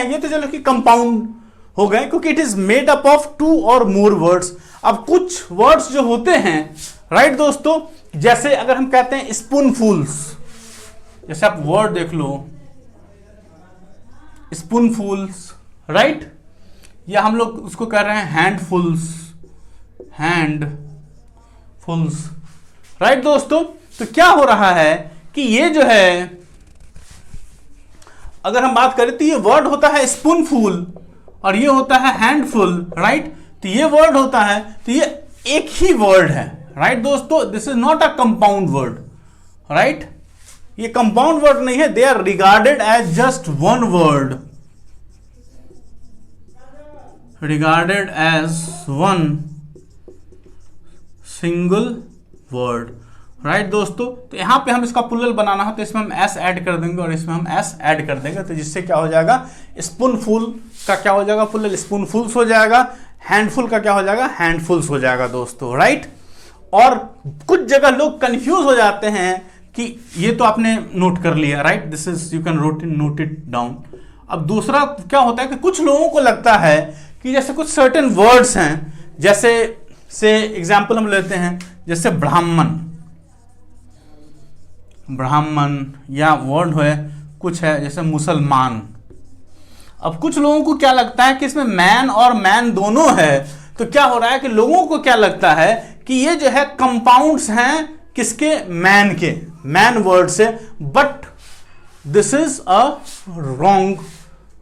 ये तो चलो कि कंपाउंड हो गए, क्योंकि it is made up of 2 और मोर वर्ड्स। अब कुछ वर्ड्स जो होते हैं, राइट दोस्तों, जैसे अगर हम कहते हैं स्पूनफुल्स, जैसे आप वर्ड देख लो स्पूनफुल्स, राइट, या हम लोग उसको कह रहे हैं हैंडफुल्स, हैंडफुल्स, राइट दोस्तों। तो क्या हो रहा है कि ये जो है, अगर हम बात करें तो ये वर्ड होता है स्पूनफुल और ये होता है हैंडफुल, राइट। तो ये वर्ड होता है, तो ये एक ही वर्ड है, राइट दोस्तों। This is not a compound word, right, ये कंपाउंड वर्ड नहीं है। They are regarded as just one word, regarded as one single word, right दोस्तों। तो यहां पे हम इसका प्लूरल बनाना है तो इसमें हम एस ऐड कर देंगे और इसमें हम एस ऐड कर देंगे, तो जिससे क्या हो जाएगा, स्पूनफुल का क्या हो जाएगा, प्लूरल स्पूनफुल्स हो जाएगा, हैंडफुल का क्या हो जाएगा, हैंडफुल्स हो जाएगा दोस्तों, राइट। और कुछ जगह लोग कंफ्यूज हो जाते हैं कि ये तो आपने नोट कर लिया, right, this is you can note it down. अब दूसरा क्या होता है कि कुछ लोगों को लगता है कि जैसे कुछ सर्टेन वर्ड्स हैं, जैसे से एग्जाम्पल हम लेते हैं, जैसे ब्राह्मण, ब्राह्मण, या वर्ड है कुछ है जैसे मुसलमान। अब कुछ लोगों को क्या लगता है कि इसमें मैन और मैन दोनों है, तो क्या हो रहा है कि लोगों को क्या लगता है कि ये जो है कंपाउंड्स हैं किसके, मैन के, मैन वर्ड से। But this is a wrong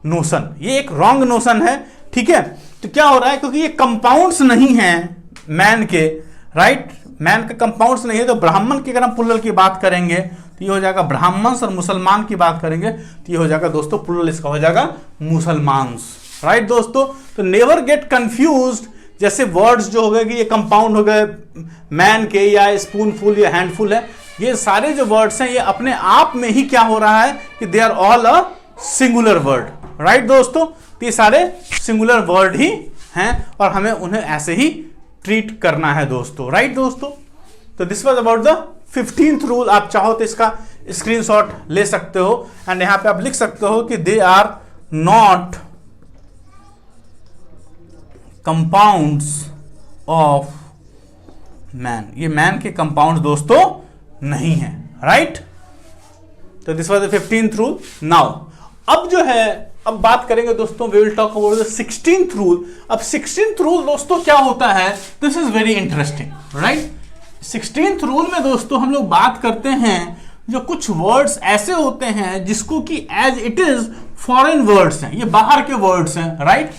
notion, ये एक रॉन्ग नोशन है, ठीक है। तो क्या हो रहा है, क्योंकि ये कंपाउंड्स नहीं है मैन के, राइट, मैन के कंपाउंड्स नहीं है। तो ब्राह्मण की अगर हम प्लूरल की बात करेंगे तो ये हो जाएगा ब्राह्मण्स, और मुसलमान की बात करेंगे तो ये हो जाएगा दोस्तों प्लूरल इसका हो जाएगा मुसलमान्स, राइट दोस्तों। तो नेवर गेट कंफ्यूज्ड, जैसे वर्ड्स जो हो गए कि ये कंपाउंड हो गए मैन के, या स्पूनफुल या हैंडफुल है, ये सारे जो वर्ड्स हैं ये अपने आप में ही क्या हो रहा है कि they are all a singular word, right दोस्तों। तो ये सारे सिंगुलर वर्ड ही हैं और हमें उन्हें ऐसे ही ट्रीट करना है दोस्तों, राइट दोस्तों। तो this was about the 15th rule. आप चाहो तो इसका स्क्रीनशॉट ले सकते हो एंड यहां पे आप लिख सकते हो कि they are not compounds of man, ये मैन के कंपाउंड्स दोस्तों नहीं है, राइट। तो this was the 15th rule. Now अब जो है, अब बात करेंगे दोस्तों, we will talk about the 16th rule. अब 16th रूल दोस्तों क्या होता है, this is very interesting, right. 16th rule में दोस्तों हम लोग बात करते हैं जो कुछ वर्ड्स ऐसे होते हैं जिसको कि as it is foreign words हैं, ये बाहर के वर्ड्स हैं, राइट,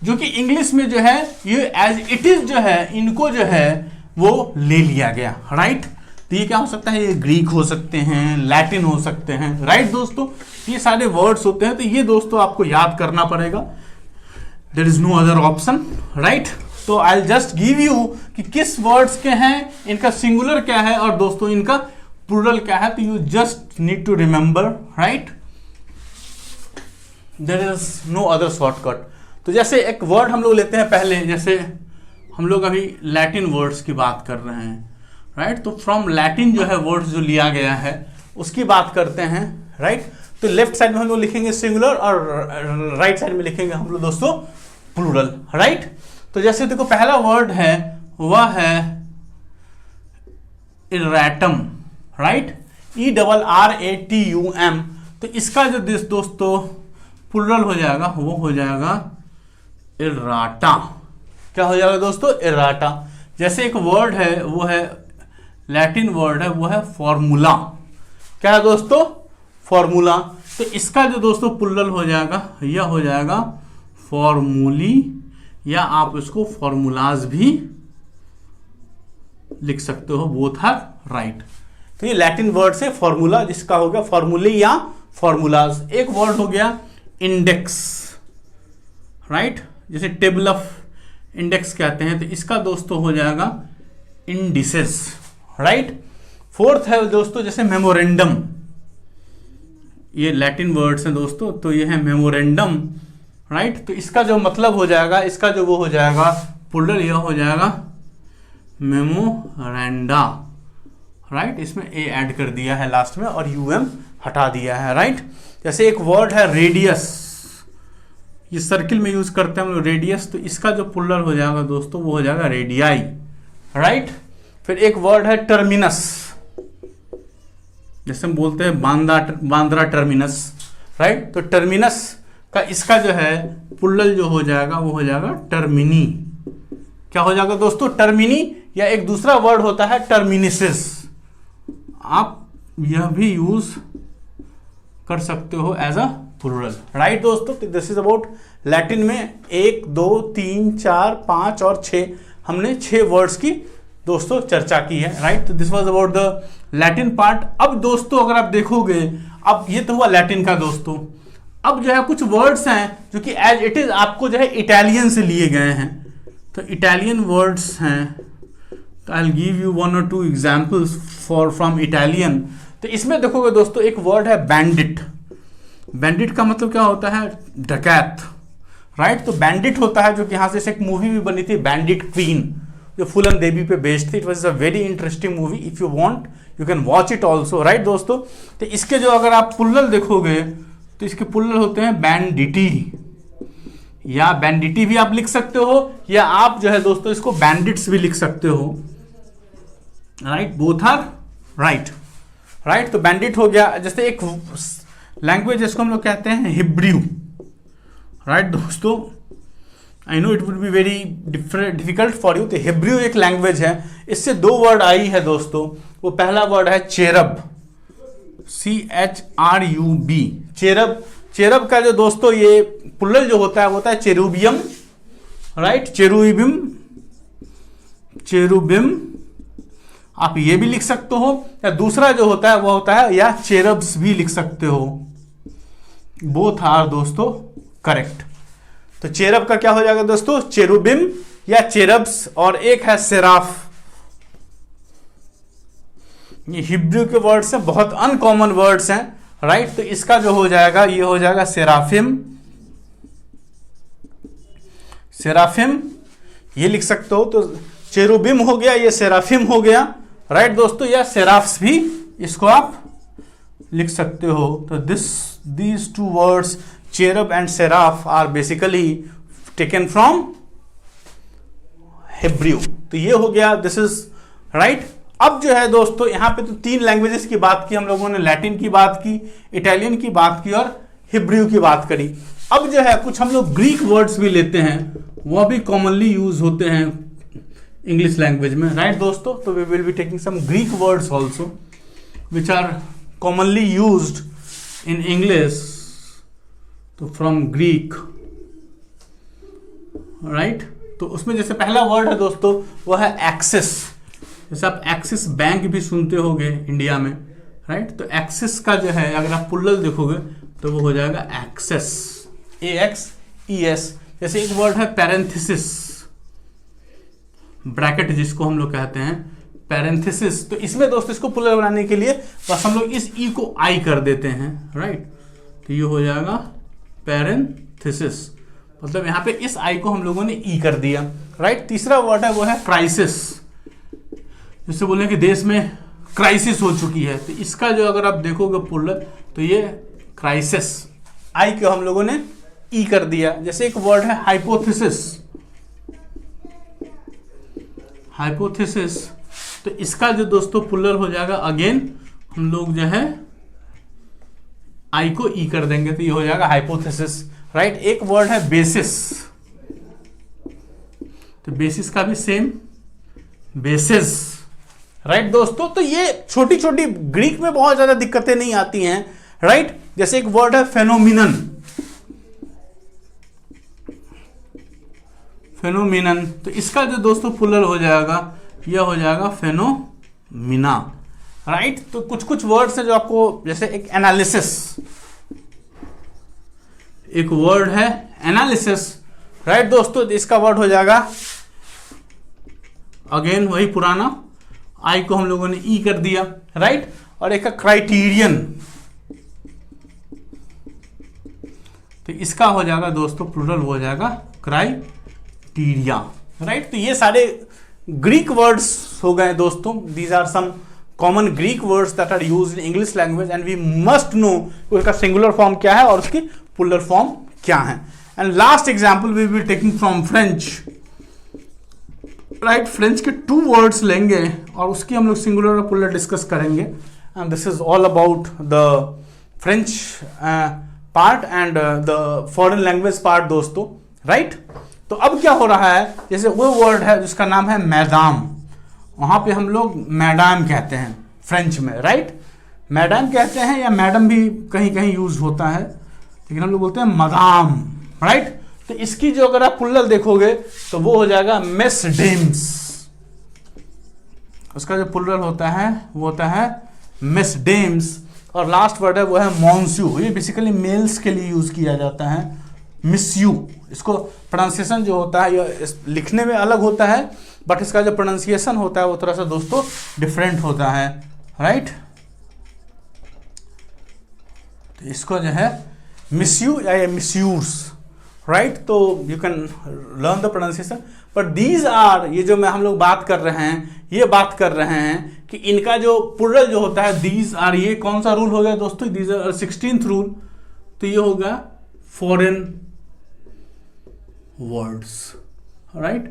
जो कि इंग्लिश में जो है ये एज इट इज जो है इनको जो है वो ले लिया गया, राइट। तो ये क्या हो सकता है, ये ग्रीक हो सकते हैं, लैटिन हो सकते हैं, राइट दोस्तों। ये सारे वर्ड्स होते हैं, तो ये दोस्तों आपको याद करना पड़ेगा, there is no other option, right. तो I will just give you कि किस वर्ड्स के हैं, इनका सिंगुलर क्या है और दोस्तों इनका प्लूरल क्या है। तो you just need to remember, right, there is no other shortcut. तो जैसे एक वर्ड हम लोग लेते हैं पहले, जैसे हम लोग अभी लैटिन वर्ड्स की बात कर रहे हैं, राइट। तो फ्रॉम लैटिन जो है वर्ड्स जो लिया गया है उसकी बात करते हैं, राइट। तो लेफ्ट साइड में हम लोग लिखेंगे सिंगुलर और राइट साइड में लिखेंगे हम लोग दोस्तों प्लूरल, राइट। तो जैसे देखो पहला वर्ड है वह है इरैटम, राइट, ERRATUM। तो इसका जो दोस्तों प्लूरल हो जाएगा वो हो जाएगा इराटा। क्या हो जाएगा दोस्तों, इराटा। जैसे एक वर्ड है वो है लैटिन वर्ड है वो है फॉर्मूला। क्या है दोस्तों, फॉर्मूला। तो इसका जो दोस्तों प्लूरल हो जाएगा यह हो जाएगा फॉर्मूली, या आप इसको फॉर्मूलाज भी लिख सकते हो, बोथ आर राइट। तो ये लैटिन वर्ड से फॉर्मूला, जिसका हो गया फॉर्मूली या फॉर्मूलाज। एक वर्ड हो गया इंडेक्स, राइट, जैसे टेबल ऑफ इंडेक्स कहते हैं, तो इसका दोस्तों हो जाएगा इंडिसेस, राइट। फोर्थ है दोस्तों जैसे मेमोरेंडम, ये लैटिन वर्ड्स हैं दोस्तों, तो ये है मेमोरेंडम, राइट। तो इसका जो मतलब हो जाएगा, इसका जो वो हो जाएगा प्लूरल, यह हो जाएगा मेमोरेंडा, राइट। इसमें ए ऐड कर दिया है लास्ट में और यूएम हटा दिया है, राइट। जैसे एक वर्ड है रेडियस, ये सर्किल में यूज करते हैं हम लोग रेडियस, तो इसका जो प्लूरल हो जाएगा दोस्तों वो हो जाएगा रेडियाई, राइट। फिर एक वर्ड है टर्मिनस, जैसे हम बोलते हैं बांद्रा टर्मिनस, राइट। तो टर्मिनस का इसका जो है प्लूरल जो हो जाएगा वो हो जाएगा टर्मिनी। क्या हो जाएगा दोस्तों? टर्मिनी। या एक दूसरा वर्ड होता है टर्मिनिसिस, आप यह भी यूज कर सकते हो एज अ प्लूरल, राइट दोस्तों। तो दिस इज अबाउट लैटिन में 1 2 3 4 5 और 6, हमने 6 वर्ड्स की दोस्तों चर्चा की है, राइट। तो this was about the Latin part. अब दोस्तों अगर आप देखोगे, अब ये तो हुआ लैटिन का दोस्तों, अब जो है कुछ वर्ड्स हैं जो कि एज इट इज आपको जो है इटालियन से लिए गए हैं। तो इटालियन वर्ड्स हैं, तो आई विल गिव यू 1 और 2 एग्जांपल्स फ्रॉम इटालियन। तो इसमें देखोगे दोस्तों एक वर्ड है बैंडिट। बैंडिट का मतलब क्या होता है? डकैत, राइट। तो बैंडिट होता है, जो कि यहाँ से एक मूवी भी बनी थी बैंडिट क्वीन, जो फूलन देवी पे बेस्ड थी। It was a very interesting movie, if you want you can watch it also, right दोस्तों। तो इसके जो अगर आप प्लूरल देखोगे तो इसके प्लूरल होते हैं बैंडिटी, या बैंडिटी भी आप लिख सकते हो, या आप जो है दोस्तों इसको बैंडिट्स भी लिख सकते हो, right. Both are right, right. तो बैंडिट हो गया। जैसे एक लैंग्वेज जिसको हम लोग कहते हैं हिब्रू, राइट दोस्तों। I know it would be very difficult for you. तो हिब्रू एक लैंग्वेज है, इससे 2 वर्ड आई है दोस्तों। वो पहला वर्ड है चेरब, CHRUB, चेरब। चेरब का जो दोस्तों ये प्लूरल जो होता है चेरुबियम, राइट। चेरुबिम आप ये भी लिख सकते हो, या दूसरा जो होता है वो होता है या चेरब्स भी लिख सकते हो। बोथ आर दोस्तों करेक्ट। तो चेरब का क्या हो जाएगा दोस्तों? चेरुबिम या चेरब्स। और एक है सेराफ। ये हिब्रू के वर्ड्स हैं, बहुत अनकॉमन वर्ड्स हैं, राइट। तो इसका जो हो जाएगा ये हो जाएगा सेराफिम। सेराफिम ये लिख सकते हो। तो चेरुबिम हो गया, ये सेराफिम हो गया, राइट दोस्तों। या सेराफ्स भी इसको आप लिख सकते हो। तो these 2 words cherub and seraph are basically taken from Hebrew। तो ये हो गया, दिस इज राइट। अब जो है दोस्तों यहाँ पे तो 3 लैंग्वेजेस की बात की हम लोगों ने, लैटिन की बात की, इटालियन की बात की और हिब्रू की बात करी। अब जो है कुछ हम लोग ग्रीक वर्ड्स भी लेते हैं, वह भी कॉमनली यूज होते हैं इंग्लिश लैंग्वेज में, राइट दोस्तों। तो we will be taking some Greek words also which are commonly used in English. तो फ्रॉम ग्रीक, राइट। तो उसमें जैसे पहला वर्ड है दोस्तों वो है एक्सिस। जैसे आप एक्सिस बैंक भी सुनते होंगे इंडिया में, राइट। तो एक्सिस का जो है अगर आप प्लूरल देखोगे तो वो हो जाएगा एक्सेस, AXES। जैसे एक वर्ड है पैरेंथेसिस, ब्रैकेट जिसको हम लोग कहते हैं, पैरेंथेसिस। तो इसमें दोस्तों इसको प्लूरल बनाने के लिए बस हम लोग इस ई को आई कर देते हैं, राइट। तो ये हो जाएगा पैरेंथेसिस, मतलब यहाँ पे इस आई को हम लोगों ने ई कर दिया, राइट। तीसरा वर्ड है वो है क्राइसिस। जिससे बोले कि देश में क्राइसिस हो चुकी है, तो इसका जो अगर आप देखोगे प्लूरल तो ये क्राइसिस, आई को हम लोगों ने ई कर दिया। जैसे एक वर्ड है हाइपोथेसिस, हाइपोथेसिस। तो इसका जो दोस्तों प्लूरल हो जाएगा, अगेन हम लोग जो है आई को ई कर देंगे तो ये हो जाएगा हाइपोथेसिस, राइट। एक वर्ड है बेसिस। तो बेसिस का भी सेम, बेसिस, राइट दोस्तों। तो ये छोटी छोटी ग्रीक में बहुत ज्यादा दिक्कतें नहीं आती हैं, राइट। जैसे एक वर्ड है फेनोमिनन, फेनोमिनन। तो इसका जो दोस्तों प्लूरल हो जाएगा यह हो जाएगा फेनोमिना, राइट। तो कुछ कुछ वर्ड्स हैं जो आपको, जैसे एक एनालिसिस, एक वर्ड है एनालिसिस, राइट दोस्तों। इसका वर्ड हो जाएगा अगेन वही पुराना, आई को हम लोगों ने ई कर दिया, राइट। और एक क्राइटेरियन, तो इसका हो जाएगा दोस्तों प्लूरल हो जाएगा क्राइटेरिया, राइट। तो ये सारे ग्रीक वर्ड्स हो गए दोस्तों। These are some common Greek words that are used in English language and we must know उसका सिंगुलर फॉर्म क्या है और उसकी प्लूरल फॉर्म क्या है। And last example we will taking from French, right. French के 2 वर्ड्स लेंगे और उसकी हम लोग सिंगुलर और प्लूरल डिस्कस करेंगे, and this is all about the French part and the foreign language part दोस्तों, राइट। तो अब क्या हो रहा है, जैसे वो वर्ड है जिसका नाम है मैदाम, वहां पे हम लोग मैडम कहते हैं फ्रेंच में, राइट। मैडम कहते हैं या मैडम भी कहीं कहीं यूज होता है, लेकिन हम लोग बोलते हैं मदाम, राइट। तो इसकी जो अगर आप प्लूरल देखोगे तो वो हो जाएगा मिस डेम्स, उसका जो प्लूरल होता है वो होता है मिस डेम्स। और लास्ट वर्ड है वो है मॉन्स्यू, ये बेसिकली मेल्स के लिए यूज किया जाता है, मिस यू। इसको प्रोनाउंसिएशन जो होता है ये लिखने में अलग होता है, बट इसका जो प्रोनाउंसिएशन होता है वो थोड़ा सा दोस्तों डिफरेंट होता है, राइट। तो इसको जो है मिस यू या मिसयूज, राइट। तो you can learn the pronunciation, but these are, ये जो मैं हम लोग बात कर रहे हैं, ये बात कर रहे हैं कि इनका जो प्लूरल जो होता है दीज आर, ये कौन सा रूल हो गया दोस्तों, दीज आर 16th रूल, तो ये होगा फॉरेन वर्ड्स, राइट।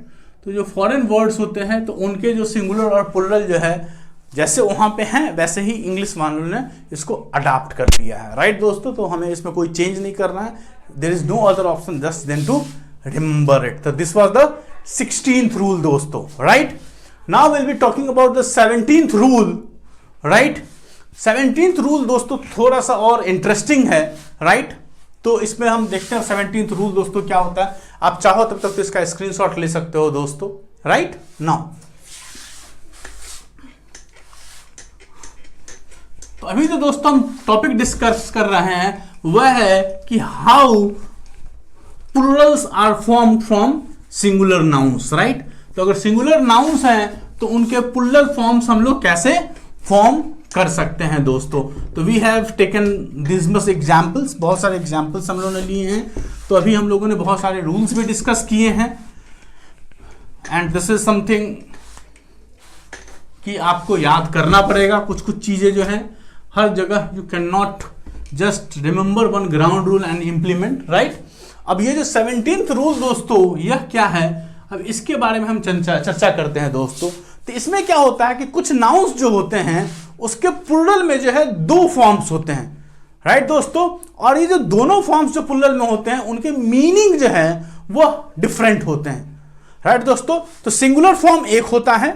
तो जो फॉरेन वर्ड्स होते हैं तो उनके जो सिंगुलर और प्लूरल जो है जैसे वहां पे हैं वैसे ही इंग्लिश वालों ने इसको अडॉप्ट कर लिया है, राइट दोस्तों। तो हमें इसमें कोई चेंज नहीं करना है, there is no other option just then to remember it. तो this was the 16th rule दोस्तों, right. Now will be talking about the 17th rule, right. 17th rule दोस्तों थोड़ा सा और इंटरेस्टिंग है, राइट। तो इसमें हम देखते हैं 17th रूल दोस्तों क्या होता है। आप चाहो तब तक तो इसका स्क्रीनशॉट ले सकते हो दोस्तों, राइट। नाउ तो अभी जो दोस्तों हम टॉपिक डिस्कस कर रहे हैं वह है कि how plurals are form from singular nouns, right. तो अगर सिंगुलर नाउन्स हैं तो उनके प्लूरल फॉर्म्स हम लोग कैसे फॉर्म कर सकते हैं दोस्तों। तो we have taken this much examples, बहुत सारे एग्जाम्पल्स हम लोगों ने लिए हैं। तो अभी हम लोगों ने बहुत सारे रूल्स भी डिस्कस किए हैं, एंड दिस इज समथिंग कि आपको याद करना पड़ेगा कुछ कुछ चीजें जो है हर जगह। You can not just remember one ground rule and implement, right. अब ये जो 17th रूल दोस्तों यह क्या है, अब इसके बारे में हम चर्चा करते हैं दोस्तों। तो इसमें क्या होता है कि कुछ नाउन्स जो होते हैं उसके प्लूरल में जो है 2 फॉर्म्स होते हैं, राइट दोस्तों। और ये जो दोनों फॉर्म्स जो प्लूरल में होते हैं उनके मीनिंग जो है वो डिफरेंट होते हैं, राइट दोस्तों। तो सिंगुलर फॉर्म एक होता है,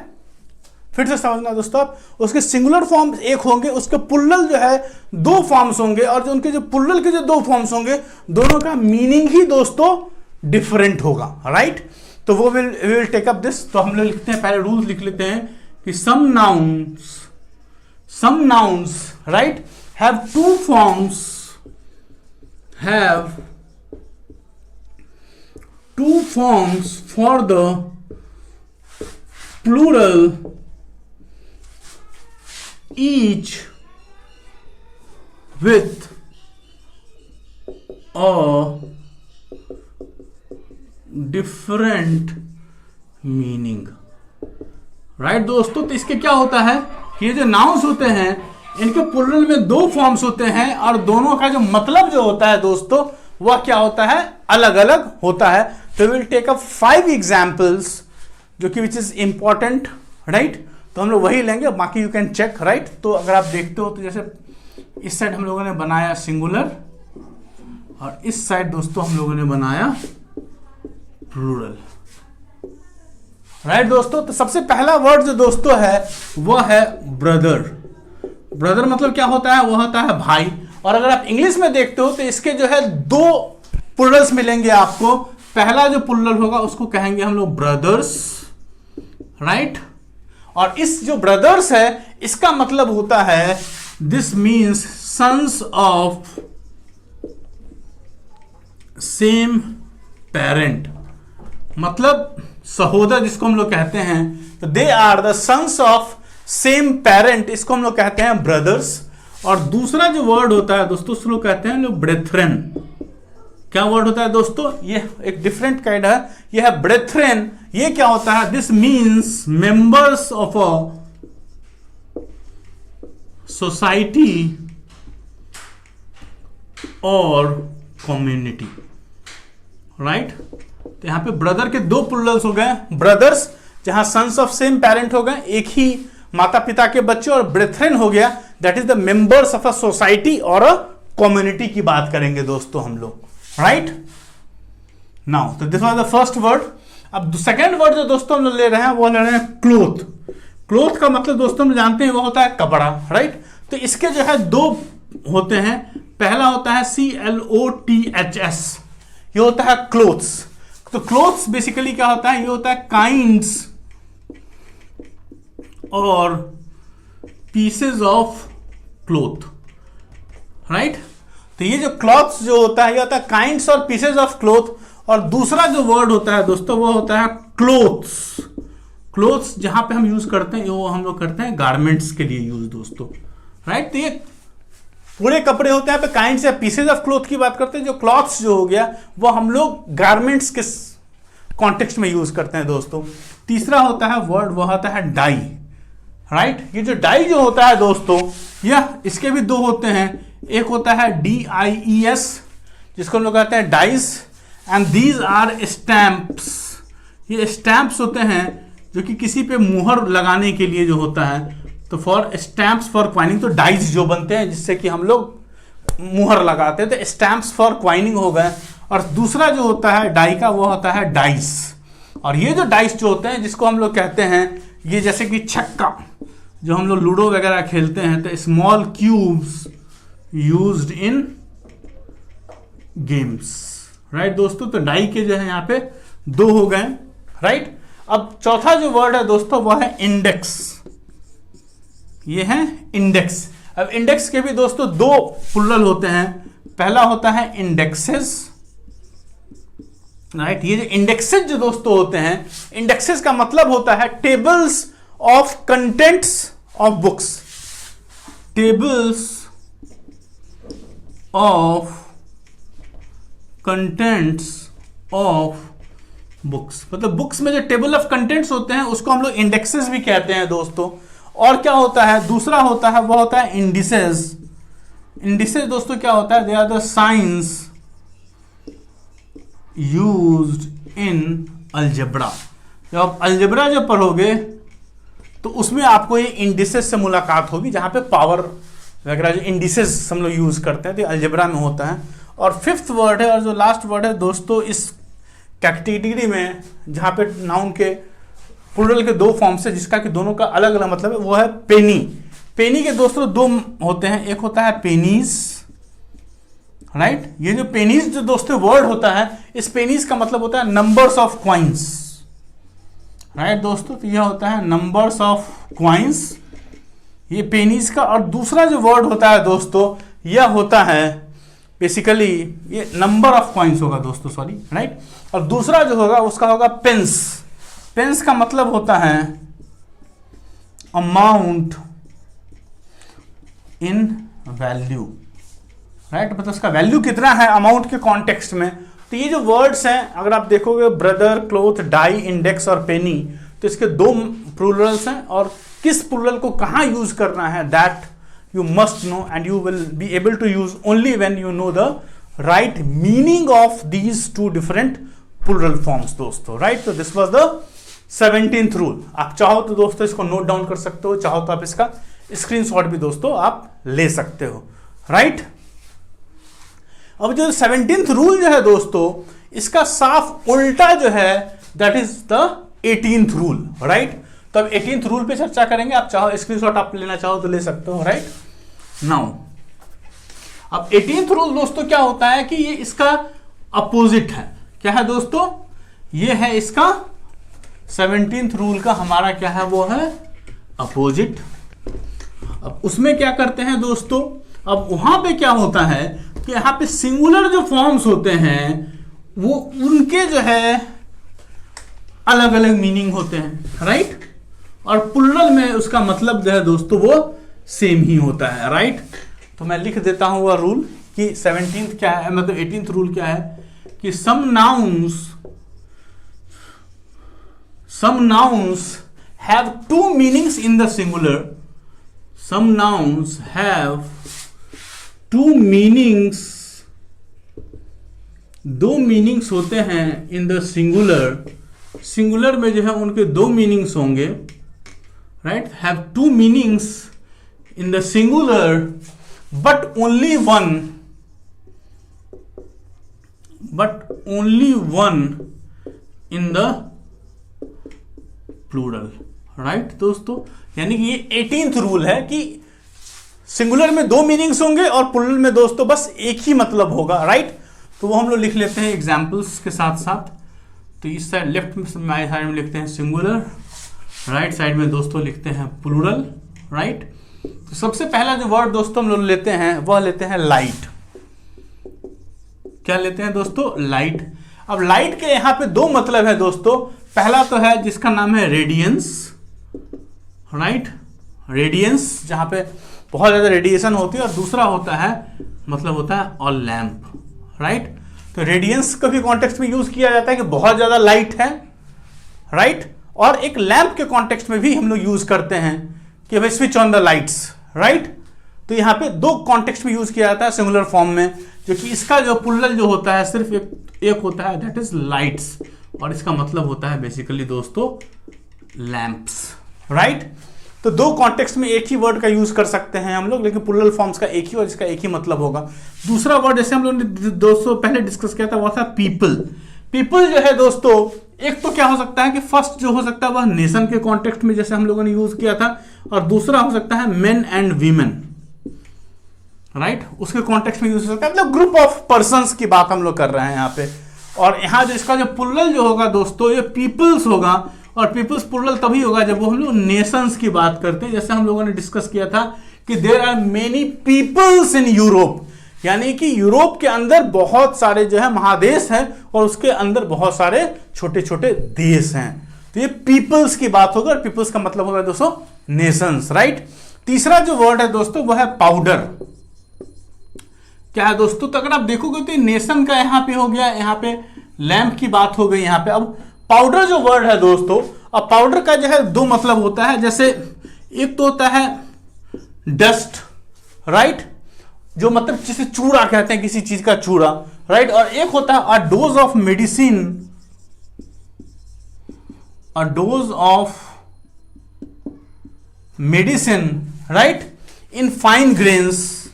फिर से समझना दोस्तों आप, उसके सिंगुलर फॉर्म एक होंगे, उसके प्लूरल जो है 2 फॉर्म्स होंगे, और जो उनके जो प्लूरल के जो 2 फॉर्म्स होंगे दोनों का मीनिंग ही दोस्तों डिफरेंट होगा, राइट। तो वो विल टेक अप दिस। तो हम लोग लिखते हैं, पहले रूल्स लिख लेते हैं कि some nouns right have 2 forms, have 2 forms for the plural, each with a different meaning, right दोस्तों। तो इसके क्या होता है, ये जो नाउन्स होते हैं इनके प्लूरल में 2 फॉर्म्स होते हैं और दोनों का जो मतलब जो होता है दोस्तों वह क्या होता है, अलग अलग होता है। तो विल टेक अप 5 एग्जांपल्स जो कि विच इज इंपॉर्टेंट, राइट। तो हम लोग वही लेंगे, बाकी यू कैन चेक, राइट। तो अगर आप देखते हो तो जैसे इस साइड हम लोगों ने बनाया सिंगुलर और इस साइड दोस्तों हम लोगों ने बनाया प्लूरल, राइट दोस्तों। तो सबसे पहला वर्ड जो दोस्तों है वह है ब्रदर। ब्रदर मतलब क्या होता है, वह होता है भाई। और अगर आप इंग्लिश में देखते हो तो इसके जो है 2 प्लूरल्स मिलेंगे आपको। पहला जो प्लूरल होगा उसको कहेंगे हम लोग ब्रदर्स, राइट। और इस जो ब्रदर्स है इसका मतलब होता है this means sons of same parent, मतलब सहोदर जिसको हम लोग कहते हैं। तो they are the sons of same parent, इसको हम लोग कहते हैं ब्रदर्स। और दूसरा जो वर्ड होता है दोस्तों उसको लोग कहते हैं लोग ब्रेथरेन। क्या वर्ड होता है दोस्तों, ये एक डिफरेंट काइंड है, ये है ब्रेथरेन। ये क्या होता है, this means members of a society और कम्युनिटी, राइट। तो यहाँ पे ब्रदर के दो प्लूरल्स हो गए, ब्रदर्स जहां सन्स ऑफ सेम पेरेंट हो गए, एक ही माता पिता के बच्चे, और ब्रेथरेन हो गया that is the members of a society और अ कम्युनिटी की बात करेंगे दोस्तों हम लोग, राइट। नाउ तो this was the first word. अब सेकेंड वर्ड जो दोस्तों हम लोग ले रहे हैं वो ले रहे हैं क्लोथ। क्लोथ का मतलब दोस्तों हम जानते हैं वो होता है कपड़ा, राइट। तो इसके जो है दो होते हैं, पहला होता है CLOTHS, ये होता है क्लोथ्स। तो क्लोथ्स बेसिकली क्या होता है, ये होता है काइंड्स और पीसेज ऑफ क्लोथ, राइट। तो ये जो क्लॉथ्स जो होता है ये होता है काइंड्स और पीसेज ऑफ क्लोथ। और दूसरा जो वर्ड होता है दोस्तों वो होता है क्लोथ्स। क्लोथ्स जहां पे हम यूज करते हैं वो हम लोग करते हैं गारमेंट्स के लिए यूज दोस्तों, राइट। तो ये पूरे कपड़े होते हैं, यहाँ पे काइंड्स या पीसेज ऑफ क्लोथ की बात करते हैं। जो क्लॉथ्स जो हो गया वो हम लोग गारमेंट्स के कॉन्टेक्स्ट में यूज करते हैं दोस्तों। तीसरा होता है वर्ड वो होता है डाई, राइट। ये जो डाई जो होता है दोस्तों, यह इसके भी दो होते हैं, एक होता है DIES जिसको हम लोग कहते हैं dice, and these are stamps. ये स्टैंप्स होते हैं जो कि किसी पे मुहर लगाने के लिए जो होता है, तो फॉर स्टैंप्स फॉर क्वाइनिंग, तो डाइस जो बनते हैं जिससे कि हम लोग मुहर लगाते हैं, तो स्टैंप्स फॉर क्वाइनिंग हो गए। और दूसरा जो होता है डाई का वो होता है डाइस। और ये जो डाइस जो होते हैं जिसको हम लोग कहते हैं, ये जैसे कि छक्का जो हम लोग लूडो वगैरह खेलते हैं, तो small cubes used in games, right दोस्तों। तो डाई के जो है यहाँ पे दो हो गए, राइट। अब चौथा जो वर्ड है दोस्तों वो है इंडेक्स। ये है इंडेक्स। अब इंडेक्स के भी दोस्तों दो प्लूरल होते हैं, पहला होता है इंडेक्सेस, राइट। ये जो इंडेक्सेस जो दोस्तों होते हैं, इंडेक्सेस का मतलब होता है tables of contents of books, tables of contents of books. मतलब बुक्स में जो टेबल ऑफ कंटेंट्स होते हैं उसको हम लोग इंडेक्सेस भी कहते हैं दोस्तों। और क्या होता है, दूसरा होता है वो होता है इंडिसेस। इंडिसेस दोस्तों क्या होता है, they are the signs used in algebra. जब आप अलजेब्रा जब पढ़ोगे तो उसमें आपको ये इंडिसेस से मुलाकात होगी, जहां पे पावर वगैरह जो इंडिसेस हम लोग यूज करते हैं तो अलजेब्रा में होता है। और फिफ्थ वर्ड है और जो लास्ट वर्ड है दोस्तों इस कैटेगरी में, जहां पे नाउन के प्लूरल के दो फॉर्म से जिसका कि दोनों का अलग अलग मतलब है, वो है पेनी। पेनी के दोस्तों दो होते हैं, एक होता है पेनीज, राइट। ये जो पेनीज जो दोस्तों वर्ड होता है, इस पेनीज का मतलब होता है नंबर्स ऑफ क्वाइंस, राइट दोस्तों। तो यह होता है नंबर्स ऑफ क्वाइंस, ये पेनीज का। और दूसरा जो वर्ड होता है दोस्तों यह होता है बेसिकली ये नंबर ऑफ कॉइन्स होगा दोस्तों, सॉरी, राइट। और दूसरा जो होगा उसका होगा पेंस। पेंस का मतलब होता है अमाउंट इन वैल्यू, राइट। मतलब उसका वैल्यू कितना है अमाउंट के कॉन्टेक्स्ट में। तो ये जो वर्ड्स हैं अगर आप देखोगे ब्रदर, क्लोथ, डाई, इंडेक्स और पेनी, तो इसके दो प्लूरल्स हैं और किस प्लूरल को कहाँ यूज करना है that you must know and you will be able to use only when you know the right meaning of these two different plural forms दोस्तों, right। तो this was the 17th rule। आप चाहो तो दोस्तों इसको note down कर सकते हो, चाहो तो आप इसका स्क्रीनशॉट भी दोस्तों आप ले सकते हो, राइट। अब जो 17th रूल जो है दोस्तों इसका साफ उल्टा जो है that is the 18th rule, right. तो अब 18th रूल पे चर्चा करेंगे, आप चाहो स्क्रीनशॉट आप लेना चाहो तो ले सकते हो, राइट। नाउ अब 18th रूल दोस्तों क्या होता है कि ये इसका अपोजिट है। क्या है दोस्तों, ये है इसका 17th रूल का हमारा क्या है वो है अपोजिट। अब उसमें क्या करते हैं दोस्तों, अब वहां पे क्या होता है कि यहां पे सिंगुलर जो फॉर्म्स होते हैं वो उनके जो है अलग अलग मीनिंग होते हैं, राइट। और प्लूरल में उसका मतलब जो है दोस्तों वो सेम ही होता है, राइट। तो मैं लिख देता हूं वह रूल कि 17th क्या है, मतलब 18th रूल क्या है कि some nouns have two meanings in the singular. Some nouns have two meanings दो मीनिंग्स होते हैं इन द सिंगुलर में जो है उनके दो मीनिंग्स होंगे, right, have two meanings in the singular but only one in the plural, right दोस्तों। यानी कि ये 18th रूल है कि सिंगुलर में दो मीनिंग्स होंगे और प्लूरल में दोस्तों बस एक ही मतलब होगा, राइट। तो वो हम लोग लिख लेते हैं एग्जाम्पल्स के साथ साथ। तो इस साइड लेफ्ट में साइड में लिखते हैं सिंगुलर, राइट साइड में दोस्तों लिखते हैं प्लूरल, राइट। तो सबसे पहला जो वर्ड दोस्तों हम लोग लेते हैं वह लेते हैं लाइट। क्या लेते हैं दोस्तों? लाइट। अब लाइट के यहां पे दो मतलब है दोस्तों। पहला तो है जिसका नाम है रेडियंस, राइट, रेडियंस जहां पे बहुत ज्यादा रेडिएशन होती है, और दूसरा होता है मतलब होता है ऑल लैंप, राइट। तो रेडियंस का भी कॉन्टेक्स्ट में यूज किया जाता है कि बहुत ज्यादा लाइट है, राइट, और एक लैंप के कॉन्टेक्स्ट में भी हम लोग यूज करते हैं कि भाई switch on the lights, right. तो यहां पे दो कॉन्टेक्स्ट में यूज किया जाता है सिंगुलर फॉर्म में, जो कि इसका जो प्लूरल जो होता है सिर्फ एक होता है, दैट इज लाइट्स, और इसका मतलब होता है बेसिकली दोस्तों लैंप्स, राइट। तो दो कॉन्टेक्स्ट में एक ही वर्ड का यूज कर सकते हैं हम लोग, लेकिन प्लूरल फॉर्म्स का एक ही और इसका एक ही मतलब होगा। दूसरा वर्ड जैसे हम लोग ने दोस्तों पहले डिस्कस किया था वो था पीपल। पीपल जो है दोस्तों, एक तो क्या हो सकता है कि फर्स्ट जो हो सकता है वह नेशन के कॉन्टेक्स्ट में जैसे हम लोगों ने यूज किया था, और दूसरा हो सकता है मेन एंड वीमेन, राइट, उसके कॉन्टेक्स्ट में यूज हो सकता है, मतलब ग्रुप ऑफ पर्संस की बात हम लोग कर रहे हैं यहाँ पे। और यहाँ जो इसका जो प्लूरल जो होगा दोस्तों ये पीपल्स होगा, और पीपल्स प्लूरल तभी होगा जब वो हम लोग नेशंस की बात करते हैं। जैसे हम लोगों ने डिस्कस किया था कि there are many peoples in Europe, यानी कि यूरोप के अंदर बहुत सारे जो है महादेश हैं और उसके अंदर बहुत सारे छोटे छोटे देश हैं। तो ये पीपल्स की बात होगा, और पीपल्स का मतलब होगा दोस्तों नेशंस, राइट। तीसरा जो वर्ड है दोस्तों वो है पाउडर। क्या है दोस्तों? तो अगर आप देखोगे तो नेशन का यहां पे हो गया, यहां पे लैंप की बात हो गई यहां पे। अब पाउडर जो वर्ड है दोस्तों, अब पाउडर का जो है दो मतलब होता है। जैसे एक तो होता है डस्ट, राइट, जो मतलब जिसे चूड़ा कहते हैं, किसी चीज का चूड़ा, राइट, और एक होता है अ dose of medicine, a dose of medicine, right, in fine grains,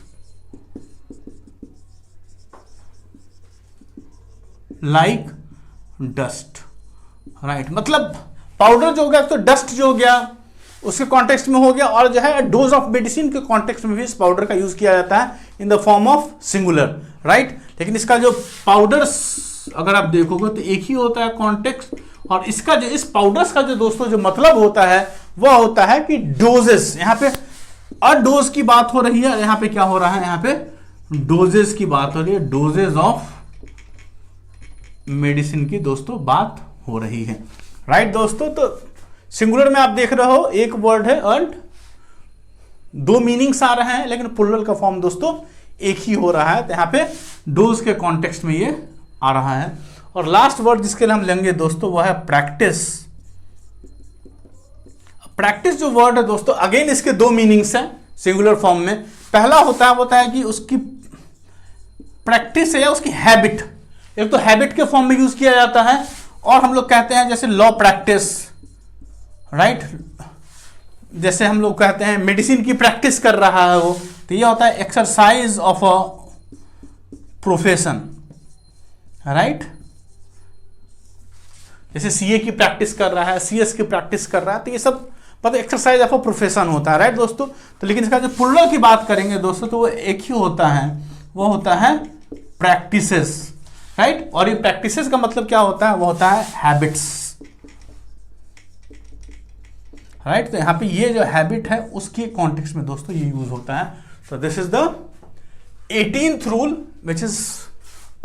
like dust, right. मतलब पाउडर जो हो गया तो डस्ट जो हो गया उसके कॉन्टेक्स्ट में हो गया, और जो है डोज ऑफ मेडिसिन के कॉन्टेक्स्ट में भी इस पाउडर का यूज किया जाता है in the form of singular, right. लेकिन इसका जो पाउडर अगर आप देखोगे तो एक ही होता है कॉन्टेक्स्ट, और इसका जो इस पाउडर्स का जो दोस्तों जो मतलब होता है वह होता है कि डोजेस। यहाँ पे अ डोज की बात हो रही है, यहाँ पे क्या हो रहा है, यहाँ पे डोजेस की बात हो रही है, डोजेस ऑफ मेडिसिन की दोस्तों बात हो रही है, राइट दोस्तों। तो सिंगुलर में आप देख रहे हो एक वर्ड है और दो मीनिंग्स आ रहे हैं, लेकिन प्लूरल का फॉर्म दोस्तों एक ही हो रहा है। तो यहाँ पे डोज के कॉन्टेक्स्ट में ये आ रहा है। और लास्ट वर्ड जिसके लिए हम लेंगे दोस्तों वो है प्रैक्टिस। प्रैक्टिस जो वर्ड है दोस्तों, अगेन इसके दो मीनिंग्स हैं सिंगुलर फॉर्म में। पहला होता है कि उसकी प्रैक्टिस है या उसकी हैबिट। एक तो हैबिट के फॉर्म में यूज किया जाता है, और हम लोग कहते हैं जैसे लॉ प्रैक्टिस, राइट, जैसे हम लोग कहते हैं मेडिसिन की प्रैक्टिस कर रहा है वो, तो ये होता है exercise of a profession, right. जैसे सीए की प्रैक्टिस कर रहा है, सीएस की प्रैक्टिस कर रहा है, तो ये सब मतलब एक्सरसाइज ऑफ अ प्रोफेशन होता है, राइट दोस्तों। तो लेकिन इसका जो प्लूरल की बात करेंगे दोस्तों तो वो एक ही होता है, वो होता है प्रैक्टिसेस, राइट। और ये प्रैक्टिसेस का मतलब क्या होता है, वो होता है हैबिट्स, राइट। तो यहाँ पे ये जो हैबिट है उसके कॉन्टेक्स्ट में दोस्तों ये यूज होता है। तो this is the 18th rule which is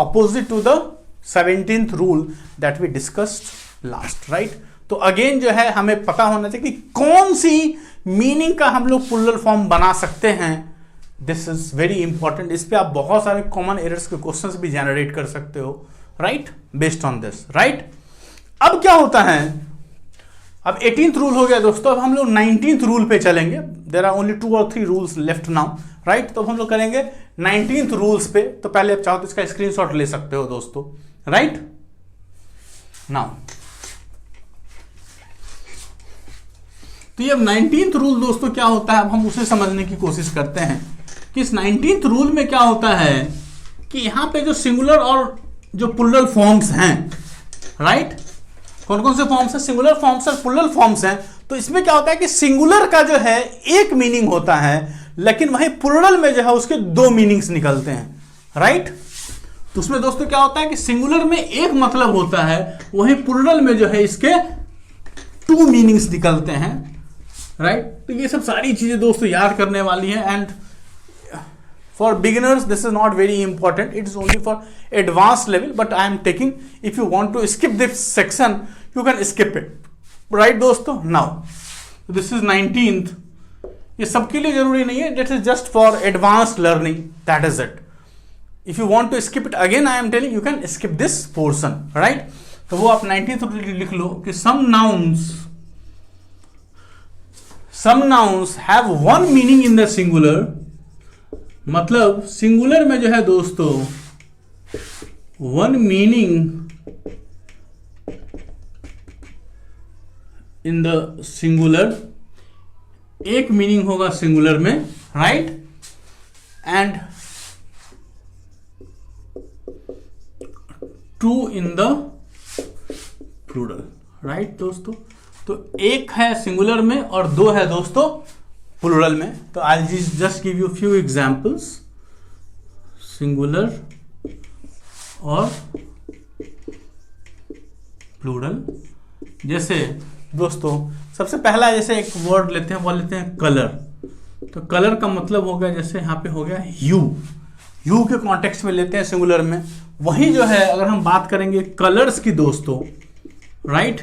opposite to the 17th rule that we discussed last, right. तो अगेन जो है हमें पता होना चाहिए कि कौन सी मीनिंग का हम लोग प्लूरल फॉर्म बना सकते हैं। This is very important. इस पे आप बहुत सारे कॉमन एरर्स के क्वेश्चंस भी जनरेट कर सकते हो, right, based on this, right. अब क्या होता है, अब 18th रूल हो गया दोस्तों, अब हम लोग 19th रूल पे चलेंगे। There are only 2 or 3 rules left now, right. तो हम लोग करेंगे 19th रूल्स पे। तो पहले आप चाहो तो इसका स्क्रीनशॉट ले सकते हो दोस्तों, राइट। नाउ तो ये अब 19th रूल दोस्तों क्या होता है, अब हम उसे समझने की कोशिश करते हैं कि इस 19th रूल में क्या होता है कि यहां पे जो सिंगुलर और जो प्लूरल फॉर्म्स हैं, राइट, कौन कौन से फॉर्म्स हैं, सिंगुलर फॉर्म्स और प्लूरल फॉर्म्स हैं। तो इसमें क्या होता है कि सिंगुलर का जो है एक मीनिंग होता है, लेकिन वहीं प्लूरल में जो है उसके दो मीनिंग्स निकलते हैं, राइट। तो उसमें दोस्तों क्या होता है कि सिंगुलर में एक मतलब होता है, वहीं प्लूरल में जो है इसके 2 मीनिंग्स निकलते हैं, राइट। तो ये सब सारी चीजें दोस्तों याद करने वाली है। And for beginners this is not very important, it is only for advanced level, but I am taking, if you want to skip this section you can skip it, right दोस्तों। now this is 19th, ये सबके लिए जरूरी नहीं है, that is just for advanced learning, that is it। if you want to skip it again I am telling you can skip this portion, right। तो वो आप 19th लिख लो कि some nouns have one meaning in the singular, मतलब singular में जो है दोस्तों one meaning in the singular, एक मीनिंग होगा सिंगुलर में, right. And 2 in the plural, right दोस्तों। तो एक है सिंगुलर में और 2 है दोस्तों प्लूरल में। तो आई just give you few examples, singular और प्लूरल। जैसे दोस्तों सबसे पहला जैसे एक वर्ड लेते हैं, वो लेते हैं कलर। तो कलर का मतलब हो गया, जैसे यहाँ पे हो गया ह्यू, ह्यू के कॉन्टेक्स्ट में लेते हैं सिंगुलर में। वही जो है अगर हम बात करेंगे कलर्स की दोस्तों, राइट,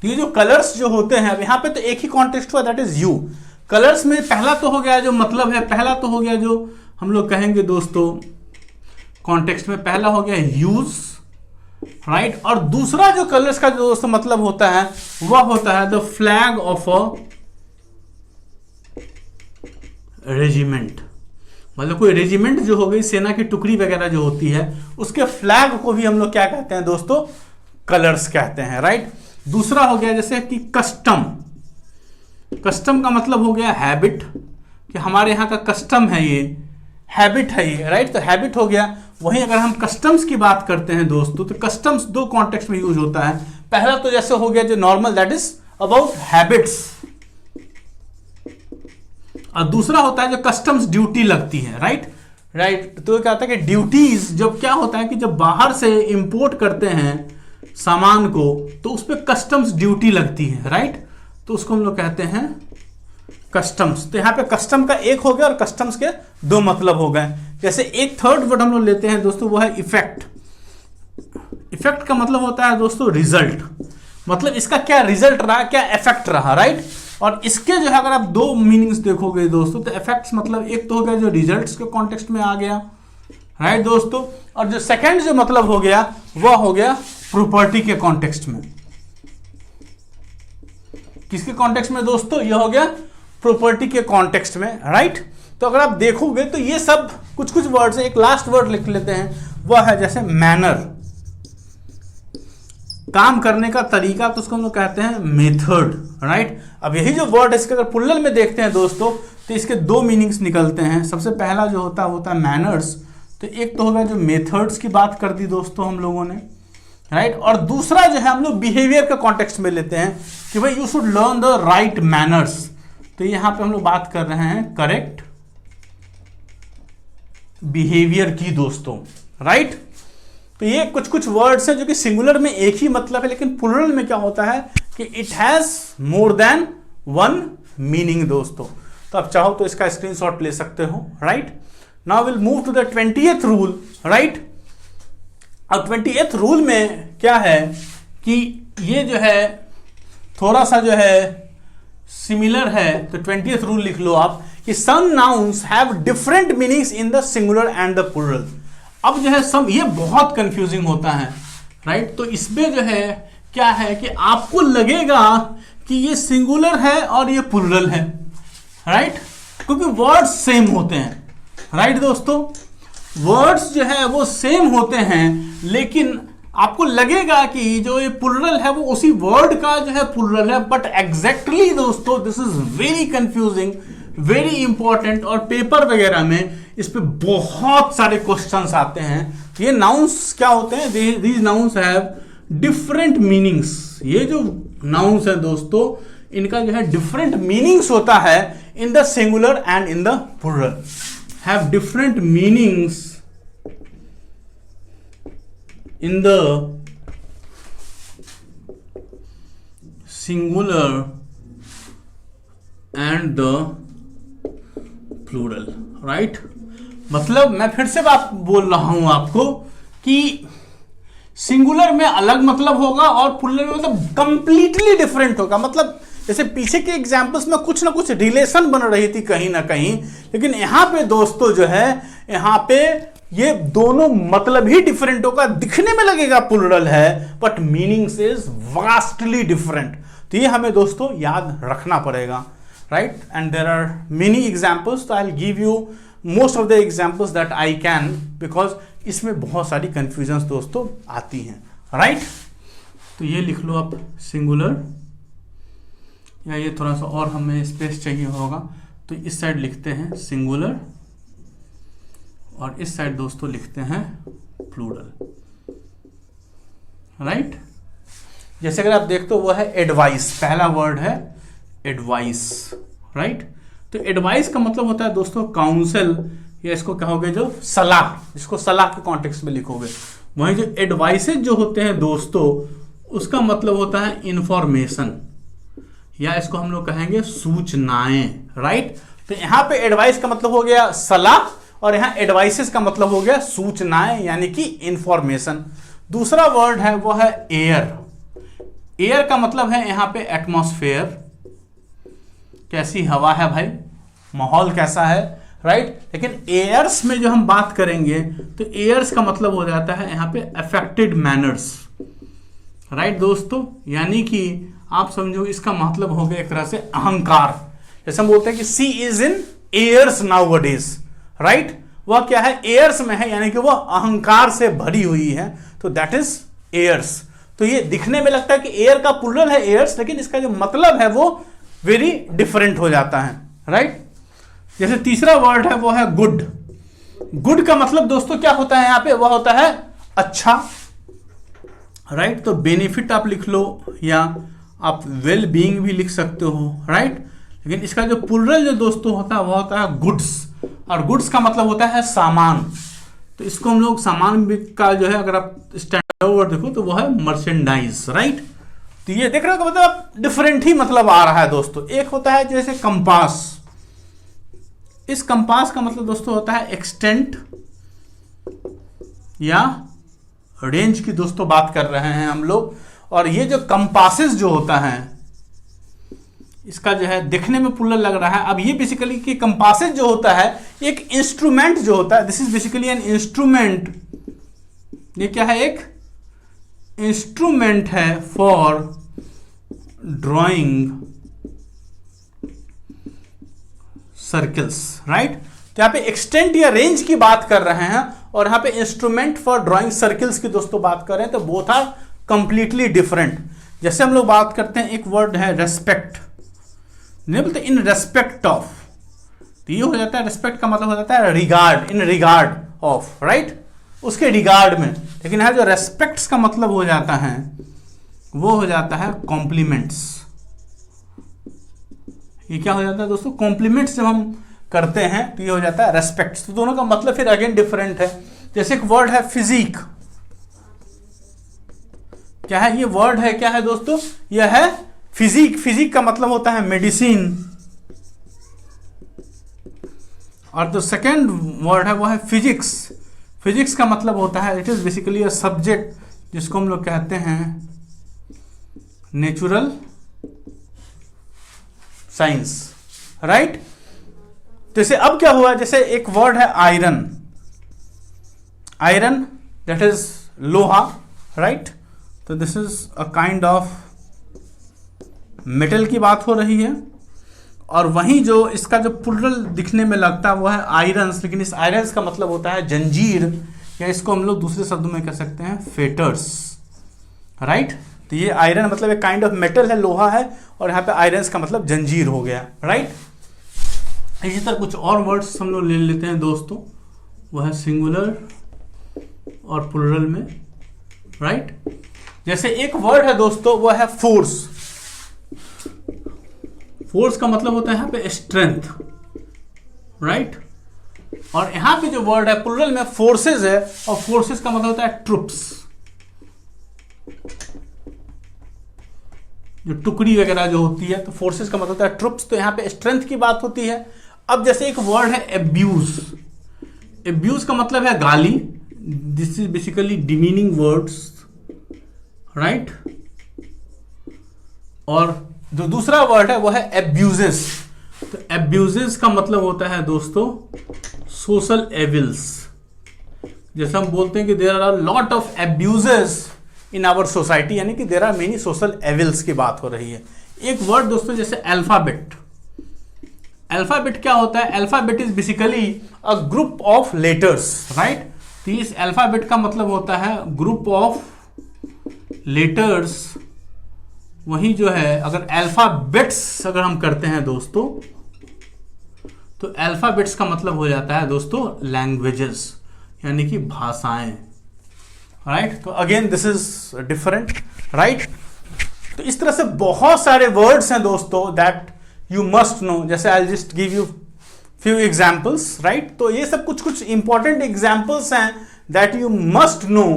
ये जो कलर्स जो होते हैं, अब यहाँ पे तो एक ही कॉन्टेक्स्ट हुआ, दैट इज ह्यू। कलर्स में पहला तो हो गया जो मतलब है, पहला तो हो गया जो हम लोग कहेंगे दोस्तों कॉन्टेक्स्ट में, पहला हो गया ह्यूज, राइट। और दूसरा जो कलर्स का जो दोस्तों मतलब होता है वह होता है the flag of a regiment. मतलब कोई रेजिमेंट जो हो गई, सेना की टुकड़ी वगैरह जो होती है, उसके फ्लैग को भी हम लोग क्या कहते हैं दोस्तों, कलर्स कहते हैं, राइट। दूसरा हो गया जैसे कि कस्टम। कस्टम का मतलब हो गया हैबिट, कि हमारे यहाँ का कस्टम है, ये हैबिट है ये, राइट। तो हैबिट हो गया। वहीं अगर हम कस्टम्स की बात करते हैं दोस्तों, तो कस्टम्स 2 कॉन्टेक्स्ट में यूज होता है। पहला तो जैसे हो गया जो normal, that is about habits, और दूसरा होता है जो कस्टम्स ड्यूटी लगती है, राइट, राइट। तो क्या होता है कि ड्यूटीज जब क्या होता है कि जब बाहर से इंपोर्ट करते हैं सामान को, तो उस पर कस्टम्स ड्यूटी लगती है, राइट। तो उसको हम लोग कहते हैं कस्टम्स। तो यहाँ पे कस्टम का एक हो गया और कस्टम्स के 2 मतलब हो गए। जैसे एक थर्ड वर्ड हम लोग लेते हैं दोस्तों, वो है इफेक्ट। इफेक्ट का मतलब होता है दोस्तों रिजल्ट, मतलब इसका क्या रिजल्ट रहा, क्या इफेक्ट रहा, राइट। और इसके जो है अगर आप 2 मीनिंग्स देखोगे दोस्तों, तो इफेक्ट्स मतलब एक तो हो गया जो रिजल्ट्स के कॉन्टेक्स्ट में आ गया, राइट दोस्तों। और जो सेकेंड जो मतलब हो गया वह हो गया प्रॉपर्टी के कॉन्टेक्स्ट में। किसके कॉन्टेक्स्ट में दोस्तों, ये हो गया प्रॉपर्टी के कॉन्टेक्स्ट में, राइट। तो अगर आप देखोगे तो ये सब कुछ कुछ वर्ड्स हैं। एक लास्ट वर्ड लिख लेते हैं, वह है जैसे मैनर, काम करने का तरीका, तो उसको हम लोग कहते हैं मेथड, राइट। अब यही जो वर्ड है इसके अगर प्लूरल में देखते हैं दोस्तों, तो इसके 2 मीनिंग्स निकलते हैं। सबसे पहला जो होता है मैनर्स। तो एक तो होगा जो मेथड्स की बात कर दी दोस्तों हम लोगों ने, राइट। और दूसरा जो है हम लोग बिहेवियर का कॉन्टेक्स्ट में लेते हैं कि भाई you should learn the right manners. तो यहां पे हम लोग बात कर रहे हैं करेक्ट बिहेवियर की दोस्तों, राइट। तो ये कुछ कुछ वर्ड्स हैं जो कि सिंगुलर में एक ही मतलब है, लेकिन प्लूरल में क्या होता है कि it has more than 1 meaning दोस्तों। तो आप चाहो तो इसका स्क्रीनशॉट ले सकते हो, right. Now will move to the 20th rule, right. अब 20th रूल में क्या है कि ये जो है थोड़ा सा जो है सिमिलर है। तो 20th रूल लिख लो आप कि some nouns have different meanings in the singular and the plural. अब जो है सम, ये बहुत कंफ्यूजिंग होता है, राइट। तो इसमें जो है क्या है कि आपको लगेगा कि ये सिंगुलर है और ये प्लूरल है, राइट, क्योंकि वर्ड सेम होते हैं, राइट दोस्तों, वर्ड्स जो है वो सेम होते हैं, लेकिन आपको लगेगा कि जो ये प्लुरल है वो उसी वर्ड का जो है प्लुरल है, बट एग्जैक्टली दोस्तों this is very confusing, very important, और पेपर वगैरह में इस पे बहुत सारे क्वेश्चंस आते हैं। ये नाउन्स क्या होते हैं, these nouns have different meanings. ये जो नाउन्स है दोस्तों, इनका जो है डिफरेंट मीनिंग्स होता है इन the singular and in the plural, have different meanings in the singular and the plural, right? मतलब मैं फिर से बात बोल रहा हूं आपको कि सिंगुलर में अलग मतलब होगा और प्लुरल में मतलब कंप्लीटली डिफरेंट होगा। मतलब जैसे पीछे के एग्जांपल्स में कुछ ना कुछ रिलेशन बन रही थी कहीं ना कहीं, लेकिन यहां पे दोस्तों जो है, यहां पे ये दोनों मतलब ही डिफरेंट होगा। दिखने में लगेगा प्लुरल है, but meanings is vastly different. तो ये हमें दोस्तों याद रखना पड़ेगा, right? And there are many examples, तो I will give you most of the examples that I can, because इसमें बहुत सारी कंफ्यूजन्स दोस्तों आती हैं, राइट? तो ये लिख लो आप सिंगुलर, या ये थोड़ा सा और हमें स्पेस चाहिए होगा, तो इस साइड लिखते हैं सिंगुलर और इस साइड दोस्तों लिखते हैं प्लूरल, राइट? जैसे अगर आप देखते हो वो है एडवाइस, पहला वर्ड है एडवाइस, राइट? तो एडवाइस का मतलब होता है दोस्तों काउंसिल, या इसको कहोगे जो सलाह, इसको सलाह के कॉन्टेक्स्ट में लिखोगे। वहीं जो एडवाइसेज जो होते हैं दोस्तों, उसका मतलब होता है इंफॉर्मेशन, या इसको हम लोग कहेंगे सूचनाएं, राइट? तो यहां पे एडवाइस का मतलब हो गया सलाह, और यहां एडवाइसेस का मतलब हो गया सूचनाएं, यानी कि इंफॉर्मेशन। दूसरा वर्ड है वो है एयर। एयर का मतलब है यहां पे एटमॉस्फेयर, कैसी हवा है भाई, माहौल कैसा है, राइट? लेकिन एयर्स में जो हम बात करेंगे तो एयर्स का मतलब हो जाता है यहां पे अफेक्टेड मैनर्स, राइट दोस्तों? यानी कि आप समझो इसका मतलब हो गया एक तरह से अहंकार। जैसे हम बोलते हैं कि she is in airs nowadays, right? वह क्या है, एयर्स में है, यानी कि वह अहंकार से भरी हुई है, तो दैट इज एयर्स। तो ये दिखने में लगता है कि एयर का प्लुरल है एयर्स, लेकिन इसका जो मतलब है वो वेरी डिफरेंट हो जाता है, राइट? जैसे तीसरा वर्ड है वो है गुड। गुड का मतलब दोस्तों क्या होता है यहां पे, वह होता है अच्छा, राइट? तो बेनिफिट आप लिख लो, या आप वेल बीइंग भी लिख सकते हो, राइट? लेकिन इसका जो प्लुरल जो दोस्तों होता है वह होता है गुड्स, और गुड्स का मतलब होता है सामान। तो इसको हम लोग सामान का जो है, अगर आप स्टैंडर्ड वर्ड देखो तो वो है मर्चेंडाइज, राइट? तो ये देख रहे हो, मतलब डिफरेंट ही मतलब आ रहा है दोस्तों। एक होता है जैसे कंपास, इस कंपास का मतलब दोस्तों होता है एक्सटेंट या रेंज की दोस्तों बात कर रहे हैं हम लोग। और ये जो कंपासेस जो होता है, इसका जो है दिखने में प्लुरल लग रहा है। अब ये बेसिकली कि कंपासेस जो होता है एक इंस्ट्रूमेंट जो होता है, this is basically an instrument. ये क्या है, एक इंस्ट्रूमेंट है फॉर ड्राइंग सर्कल्स, राइट? तो यहाँ पे एक्सटेंट या रेंज की बात कर रहे हैं, और यहाँ पे इंस्ट्रूमेंट फॉर ड्राइंग सर्कल्स की दोस्तों बात कर रहे हैं, तो बोथ आर कंप्लीटली डिफरेंट। जैसे हम लोग बात करते हैं, एक वर्ड है रेस्पेक्ट, नहीं बोलते इन रेस्पेक्ट ऑफ, तो ये हो जाता है, रेस्पेक्ट का मतलब हो जाता है regard, in regard of, right? उसके रिगार्ड में। लेकिन यहाँ जो रेस्पेक्ट्स का मतलब हो जाता है वो हो जाता है कॉम्प्लीमेंट्स। ये क्या हो जाता है दोस्तों, कॉम्प्लीमेंट्स जब हम करते हैं तो ये हो जाता है रेस्पेक्ट्स। तो दोनों का मतलब फिर अगेन डिफरेंट है। जैसे एक वर्ड है फिजिक, क्या है ये वर्ड है, क्या है दोस्तों, यह है फिजिक। फिजिक का मतलब होता है मेडिसिन। और जो सेकेंड वर्ड है वो है फिजिक्स। फिजिक्स का मतलब होता है, it is basically a subject जिसको हम लोग कहते हैं नेचुरल साइंस, राइट? जैसे अब क्या हुआ, जैसे एक वर्ड है आयरन। आयरन दैट इज लोहा, राइट? तो this is a kind of metal की बात हो रही है। और वहीं जो इसका जो प्लूरल दिखने में लगता है वो है आयरन्स, लेकिन इस आयरन्स का मतलब होता है जंजीर, या इसको हम लोग दूसरे शब्दों में कह सकते हैं फेटर्स, राइट। तो ये आयरन मतलब एक काइंड ऑफ मेटल है, लोहा है, और यहाँ पे आयरन्स का मतलब जंजीर हो गया, राइट। इसी तरह कुछ और वर्ड्स हम लोग ले लेते हैं दोस्तों, वो है सिंगुलर और प्लूरल में, राइट। जैसे एक वर्ड है दोस्तों, वो है फोर्स। फोर्स का मतलब होता है यहाँ पे स्ट्रेंथ, राइट। और यहाँ पे जो वर्ड है प्लूरल में फोर्सेस है, और फोर्सेस का मतलब होता है ट्रुप्स, जो टुकड़ी वगैरह जो होती है, तो फोर्सेस का मतलब होता है ट्रुप्स। तो यहाँ पे स्ट्रेंथ की बात होती है। अब जैसे एक वर्ड है एब्यूज। एब्यूज का मतलब है गाली, this is basically demeaning words, right. और जो दूसरा वर्ड है वो है एब्यूजेस। तो एब्यूजेस का मतलब होता है दोस्तों सोशल एविल्स। जैसे हम बोलते हैं कि there are lot of abuses in our society, यानी कि there are many social evils की बात हो रही है। एक वर्ड दोस्तों जैसे अल्फाबेट। अल्फाबेट क्या होता है? Alphabet is basically a group of letters, right. तो इस अल्फाबेट का मतलब होता है ग्रुप ऑफ लेटर्स। वही जो है, अगर अल्फाबेट्स अगर हम करते हैं दोस्तों, तो अल्फाबेट्स का मतलब हो जाता है दोस्तों लैंग्वेजेस, यानी कि भाषाएं, राइट। तो again this is different, right. तो इस तरह से बहुत सारे वर्ड्स हैं दोस्तों दैट यू मस्ट नो। जैसे I just give you few examples, right. तो ये सब कुछ इंपॉर्टेंट एग्जाम्पल्स हैं that you must know,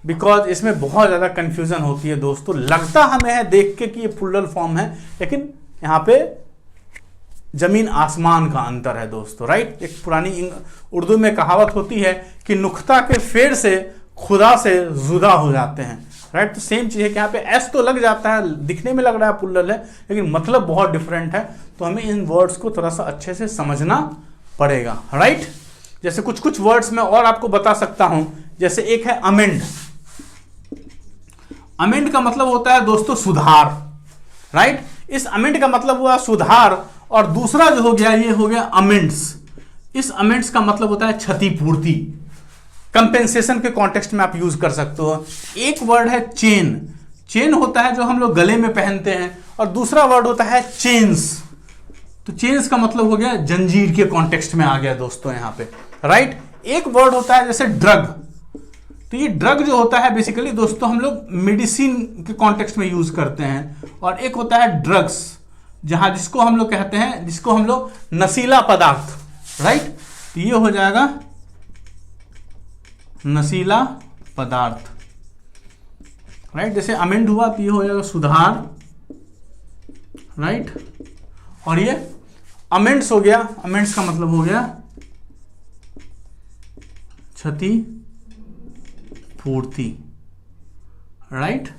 because इसमें बहुत ज़्यादा कंफ्यूजन होती है दोस्तों। लगता हमें है देख के कि ये प्लूरल फॉर्म है, लेकिन यहाँ पे जमीन आसमान का अंतर है दोस्तों, राइट। एक पुरानी उर्दू में कहावत होती है कि नुक्ता के फेर से खुदा से जुदा हो जाते हैं, राइट। तो सेम चीज़ है कि यहाँ पे एस तो लग जाता है, दिखने में लग रहा है प्लूरल है, लेकिन मतलब बहुत डिफरेंट है। तो हमें इन वर्ड्स को थोड़ा सा अच्छे से समझना पड़ेगा, राइट। जैसे कुछ वर्ड्स में और आपको बता सकता हूं। जैसे एक है अमेंड। अमेंड का मतलब होता है दोस्तों सुधार, राइट। इस अमेंड का मतलब हुआ सुधार, और दूसरा जो हो गया ये हो गया अमेंड्स। इस अमेंड्स का मतलब होता है क्षतिपूर्ति, कंपेंसेशन के कॉन्टेक्स्ट में आप यूज कर सकते हो। एक वर्ड है चेन। चेन होता है जो हम लोग गले में पहनते हैं, और दूसरा वर्ड होता है चेन्स। तो चेन्स का मतलब हो गया जंजीर के कॉन्टेक्स्ट में आ गया दोस्तों यहाँ पे, राइट। एक वर्ड होता है जैसे ड्रग। तो ये ड्रग जो होता है बेसिकली दोस्तों हम लोग मेडिसिन के कॉन्टेक्स्ट में यूज करते हैं। और एक होता है ड्रग्स, जहां जिसको हम लोग कहते हैं, जिसको हम लोग नशीला पदार्थ, राइट। तो ये हो जाएगा नशीला पदार्थ, राइट। जैसे अमेंड हुआ तो ये हो जाएगा सुधार, राइट। और ये अमेंड्स हो गया। अमेंड्स का मतलब हो गया क्षति पूर्ति, राइट।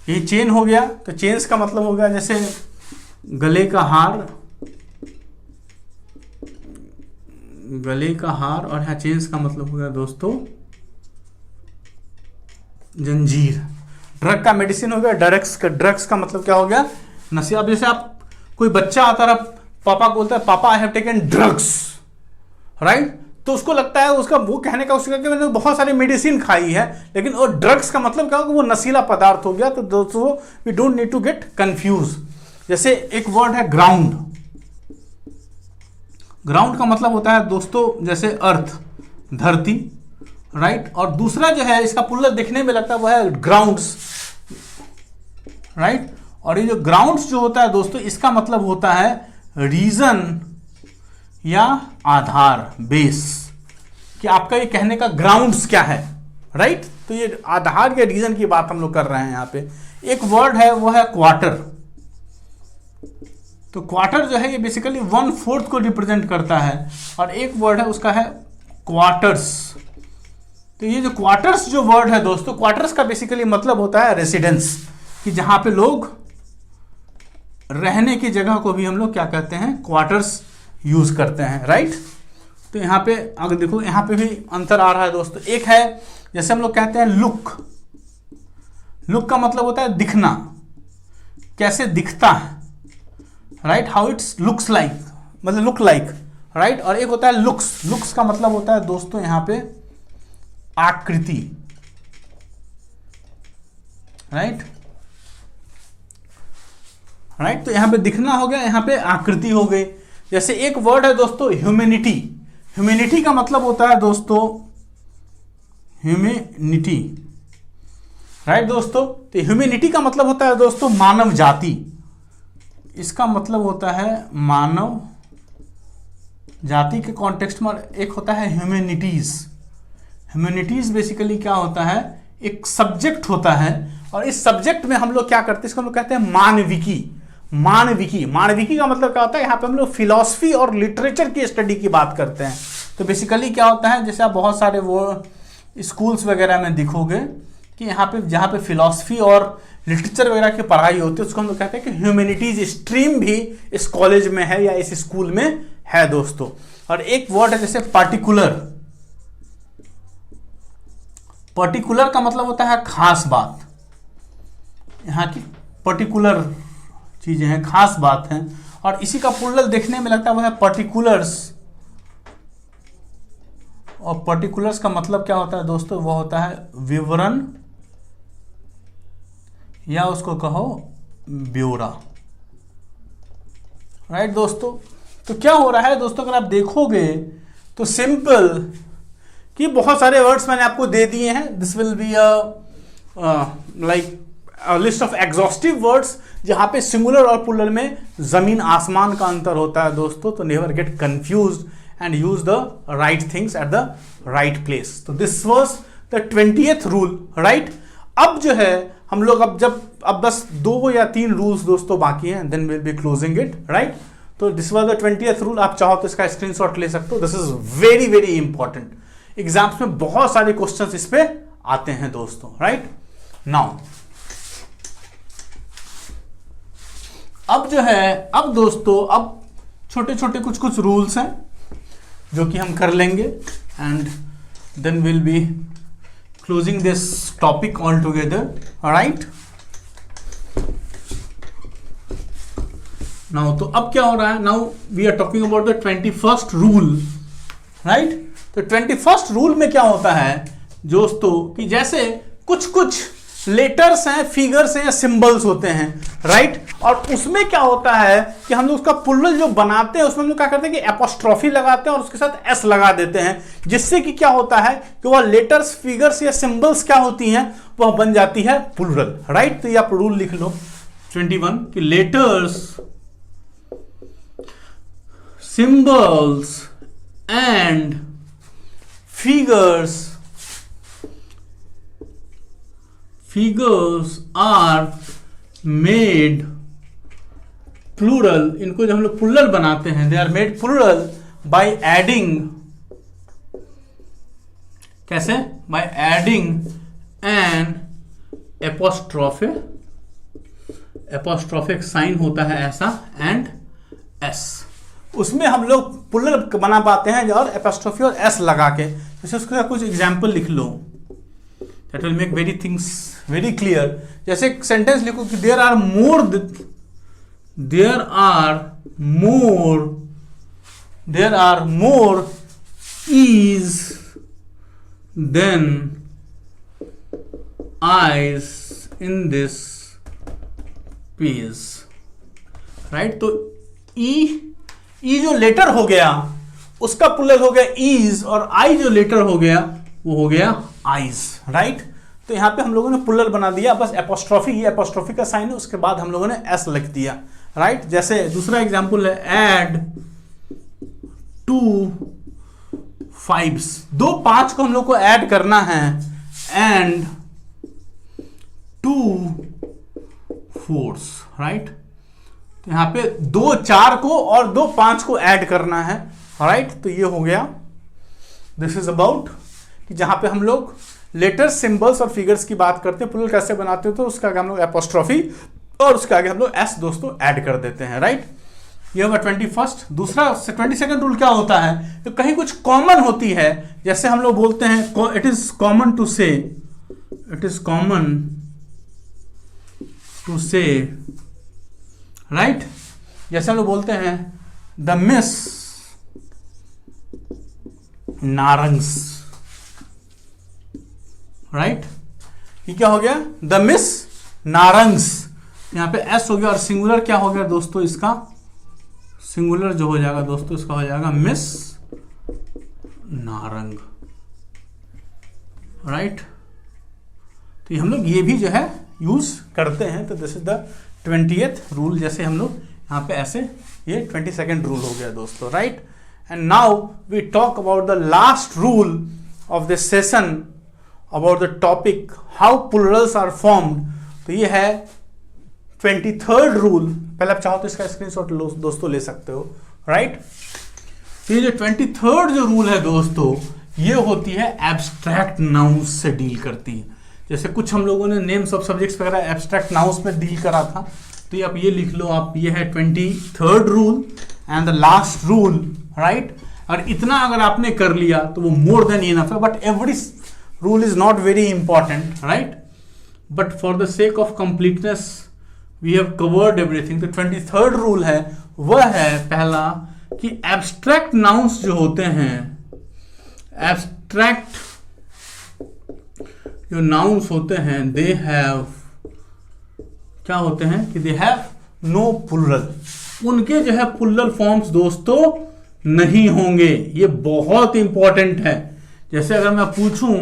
ये चेन हो गया। तो चेन्स का मतलब हो गया जैसे गले का हार, गले का हार। और यहाँ चेन्स का मतलब हो गया दोस्तों जंजीर। ड्रग का मेडिसिन हो गया। ड्रग्स का मतलब क्या हो गया? नशा। अब जैसे आप कोई बच्चा आता है, पापा को बोलता है पापा I have taken drugs, right. तो उसको लगता है, उसका वो कहने का उसका कि मैंने बहुत सारी मेडिसिन खाई है, लेकिन वो ड्रग्स का मतलब क्या होगा? वो नशीला पदार्थ हो गया। तो दोस्तों we don't need to get confuse. जैसे एक वर्ड है ग्राउंड। ग्राउंड का मतलब होता है दोस्तों जैसे अर्थ, धरती, राइट। और दूसरा जो है इसका प्लूरल दिखने में लगता है वो है ग्राउंड्स, राइट। और ये जो ग्राउंड्स जो होता है दोस्तों, इसका मतलब होता है रीजन या आधार, बेस, कि आपका ये कहने का ग्राउंड्स क्या है, राइट। तो ये आधार या रीजन की बात हम लोग कर रहे हैं यहाँ पे। एक वर्ड है वो है क्वार्टर। तो क्वार्टर जो है ये बेसिकली 1/4 को रिप्रेजेंट करता है। और एक वर्ड है उसका है क्वार्टर्स। तो ये जो क्वार्टर्स जो वर्ड है दोस्तों, क्वार्टर्स का बेसिकली मतलब होता है रेसिडेंस, कि जहां पे लोग रहने की जगह को भी हम लोग क्या कहते हैं? क्वार्टर्स यूज करते हैं, राइट। तो यहाँ पे अगर देखो, यहाँ पे भी अंतर आ रहा है दोस्तों। एक है जैसे हम लोग कहते हैं लुक। लुक का मतलब होता है दिखना, कैसे दिखता है, right, how it's looks like, मतलब लुक लाइक, राइट। और एक होता है लुक्स, लुक्स का मतलब होता है दोस्तों यहाँ पे आकृति, राइट, राइट। तो यहां पे दिखना हो गया, यहां पे आकृति हो गई। जैसे एक वर्ड है दोस्तों ह्यूमैनिटी, ह्यूमैनिटी का मतलब होता है दोस्तों ह्यूमैनिटी, राइट दोस्तों। तो ह्यूमैनिटी का मतलब होता है दोस्तों मानव जाति, इसका मतलब होता है मानव जाति के कॉन्टेक्स्ट में। एक होता है ह्यूमैनिटीज, ह्यूमैनिटीज बेसिकली क्या होता है, एक सब्जेक्ट होता है, और इस सब्जेक्ट में हम लोग क्या करते हैं, इसको हम लोग कहते हैं मानविकी। मानविकी, मानविकी का मतलब क्या होता है, यहाँ पे हम लोग फिलॉसफी और लिटरेचर की स्टडी की बात करते हैं। तो बेसिकली क्या होता है, जैसे आप बहुत सारे वो स्कूल्स वगैरह में दिखोगे कि यहाँ पे जहाँ पे फिलॉसफी और लिटरेचर वगैरह की पढ़ाई होती है, उसको हम लोग कहते हैं कि ह्यूमैनिटीज स्ट्रीम भी इस कॉलेज में है या इस स्कूल में है दोस्तों। और एक वर्ड है जैसे पार्टिकुलर, पर्टिकुलर का मतलब होता है खास बात, यहाँ की पर्टिकुलर चीजें हैं, खास बात हैं। और इसी का प्लूरल देखने में लगता है वो है पर्टिकुलर्स, और पर्टिकुलर्स का मतलब क्या होता है दोस्तों, वो होता है विवरण या उसको कहो ब्यौरा, राइट दोस्तों। तो क्या हो रहा है दोस्तों, अगर आप देखोगे तो सिंपल कि बहुत सारे वर्ड्स मैंने आपको दे दिए हैं। This will be like list of exhaustive words, जहां पे सिंगुलर और प्लूरल में जमीन आसमान का अंतर होता है दोस्तों। तो never get confused and use the right things at the right place. तो this was the 20th rule, right. अब जो है हम लोग अब बस 2 या 3 रूल्स दोस्तों बाकी हैं, then will be closing it, right. तो this was the 20th rule, आप चाहो तो इसका स्क्रीनशॉट ले सकते हो। This is very very important, exams में बहुत सारे क्वेश्चंस इस पे आते हैं दोस्तों, राइट। नाउ अब जो है, अब दोस्तों अब छोटे छोटे कुछ रूल्स हैं जो कि हम कर लेंगे, and then will be closing this topic all together, right. Now तो अब क्या हो रहा है, now we are talking about the 21st rule, right. तो 21st रूल में क्या होता है दोस्तों कि जैसे कुछ लेटर्स हैं, फिगर्स हैं या सिंबल्स होते हैं, राइट। और उसमें क्या होता है कि हम लोग उसका प्लूरल जो बनाते हैं उसमें हम लोग क्या करते हैं कि एपोस्ट्रोफी लगाते हैं और उसके साथ एस लगा देते हैं, जिससे कि क्या होता है कि वह लेटर्स, फिगर्स या सिंबल्स क्या होती हैं, वह बन जाती है प्लूरल, राइट। तो ये आप रूल लिख लो 21 कि letters, symbols and figures are made plural, इनको जब हम लोग प्लूरल बनाते हैं, they are made plural by adding, कैसे, by adding an apostrophic sign होता है ऐसा, and s, उसमें हम लोग प्लूरल बना पाते हैं और एपोस्ट्रोफी और s लगा के। जैसे उसका कुछ एग्जाम्पल लिख लो, that will make very things very clear। जैसे एक सेंटेंस लिखो कि there are more E's than I's in this page, right. तो ई जो लेटर हो गया उसका प्लूरल हो गया ईज, और आई जो लेटर हो गया वो हो गया आइज, राइट। तो यहां पे हम लोगों ने प्लूरल बना दिया, बस एपोस्ट्रोफी, ये एपोस्ट्रोफी का साइन है, उसके बाद हम लोगों ने एस लिख दिया, राइट। जैसे दूसरा एग्जांपल है ऐड 2 5s, 2 5 को हम लोग को ऐड करना है, एंड 2 4s, राइट। तो यहां पे 2 4 को और 2 5 को ऐड करना है, राइट। तो ये हो गया, दिस इज अबाउट कि जहां पे हम लोग लेटर्स, सिंबल्स और फिगर्स की बात करते हैं, प्लूरल कैसे बनाते हैं, तो उसका आगे हम लोग एपोस्ट्रोफी और उसके आगे हम लोग एस दोस्तों ऐड कर देते हैं, राइट। ये होगा 21st। दूसरा 22nd रूल क्या होता है, तो कहीं कुछ कॉमन होती है, जैसे हम लोग बोलते हैं इट इज कॉमन टू से, राइट। जैसे हम लोग बोलते हैं द मिस नारंग्स, राइट, ये क्या हो गया, द मिस नारंग्स, यहां पे एस हो गया और सिंगुलर क्या हो गया दोस्तों, इसका सिंगुलर जो हो जाएगा दोस्तों इसका हो जाएगा मिस नारंग, राइट। तो हम लोग ये भी जो है यूज करते हैं। तो this is the 20th rule, जैसे हम लोग यहाँ पे ऐसे, ये 22nd रूल हो गया दोस्तों, right. And now we talk about the last rule of this session about the topic how plurals are formed. तो ये है 23rd रूल। पहले आप चाहो तो इसका स्क्रीनशॉट दोस्तों ले सकते हो, राइट। तो ये जो 23rd जो रूल है दोस्तों, ये होती है एब्स्ट्रैक्ट नाउन्स से डील करती है। जैसे कुछ हम लोगों ने नेम्स ऑफ सब्जेक्ट्स वगैरह एब्स्ट्रैक्ट नाउन्स में डील करा था, तो ये आप ये लिख लो, आप ये है 23rd rule and the last rule, right. और इतना अगर आपने कर लिया तो वो मोर देन इनफ है, but every rule is not very important, right, but for the sake of completeness we have covered everything. तो 23rd रूल है वह है पहला कि एब्स्ट्रैक्ट नाउन्स जो होते हैं, एब्स्ट्रैक्ट जो नाउन्स होते हैं, दे हैव, क्या होते हैं कि दे हैव नो प्लूरल, उनके जो है प्लूरल फॉर्म्स दोस्तों नहीं होंगे। ये बहुत इंपॉर्टेंट है। जैसे अगर मैं पूछूं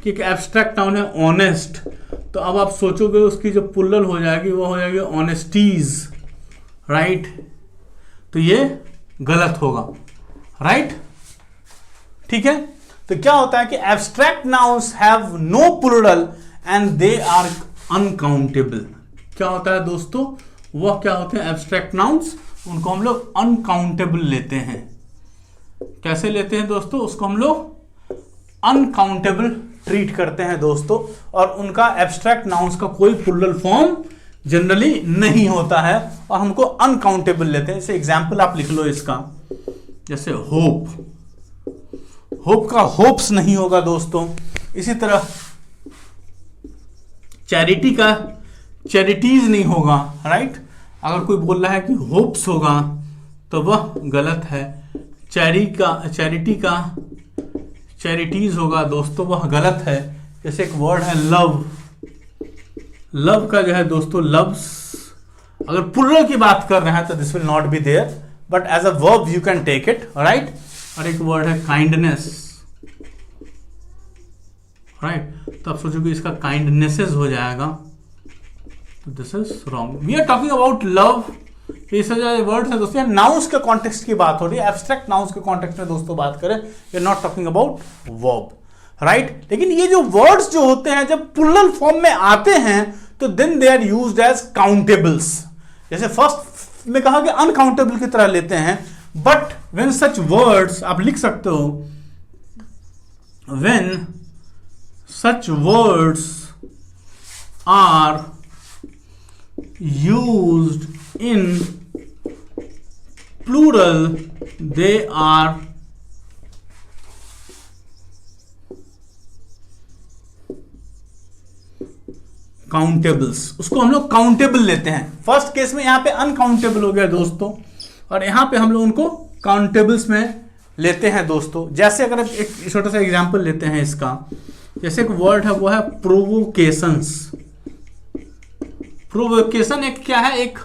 कि एक एब्स्ट्रैक्ट नाउन है ऑनेस्ट, तो अब आप सोचोगे उसकी जो प्लूरल हो जाएगी वो हो जाएगी ऑनेस्टीज, राइट। तो ये गलत होगा, राइट, ठीक है। तो क्या होता है कि abstract nouns have no plural and they are uncountable. क्या होता है दोस्तों, वह क्या होते हैं एब्स्ट्रैक्ट नाउन्स, उनको हम लोग अनकाउंटेबल लेते हैं। कैसे लेते हैं दोस्तों, उसको हम लोग अनकाउंटेबल ट्रीट करते हैं दोस्तों, और उनका एब्स्ट्रैक्ट नाउन्स का कोई प्लूरल फॉर्म जनरली नहीं होता है और हमको अनकाउंटेबल लेते हैं। जैसे एग्जाम्पल आप लिख लो इसका, जैसे होप, होप का होप्स नहीं होगा दोस्तों। इसी तरह चैरिटी का चैरिटीज नहीं होगा, राइट। अगर कोई बोल रहा है कि होप्स होगा तो वह गलत है। चैरिटी का चैरिटीज होगा दोस्तों, वह गलत है। जैसे एक वर्ड है लव, लव का जो है दोस्तों लव्स, अगर प्लूरल की बात कर रहे हैं तो this will not be there, but as a verb you can take it, right. और एक वर्ड है काइंडनेस, राइट, तो आप सोचोगे इसका काइंडनेसेस हो जाएगा, तो this is wrong. We are talking about love, ये जो वर्ड है दोस्तों, नाउन्स के कॉन्टेक्स्ट की बात हो रही है, एब्स्ट्रैक्ट नाउन्स के कॉन्टेक्स्ट में दोस्तों बात करें, we are not talking about verb, right. लेकिन ये जो वर्ड्स जो होते हैं जब प्लूरल फॉर्म में आते हैं तो then they are used as countables. जैसे फर्स्ट में कहा कि अनकाउंटेबल की तरह लेते हैं, बट व्हेन सच वर्ड्स, आप लिख सकते हो, when such words are used in plural they are countables. उसको हम लोग काउंटेबल लेते हैं। फर्स्ट केस में यहां पे अनकाउंटेबल हो गया दोस्तों, और यहां पे हम लोग उनको काउंटेबल्स में लेते हैं दोस्तों। जैसे अगर एक छोटा सा एग्जांपल लेते हैं इसका, जैसे एक वर्ड है वो है प्रोवोकेशंस। प्रोवोकेशन एक क्या है, एक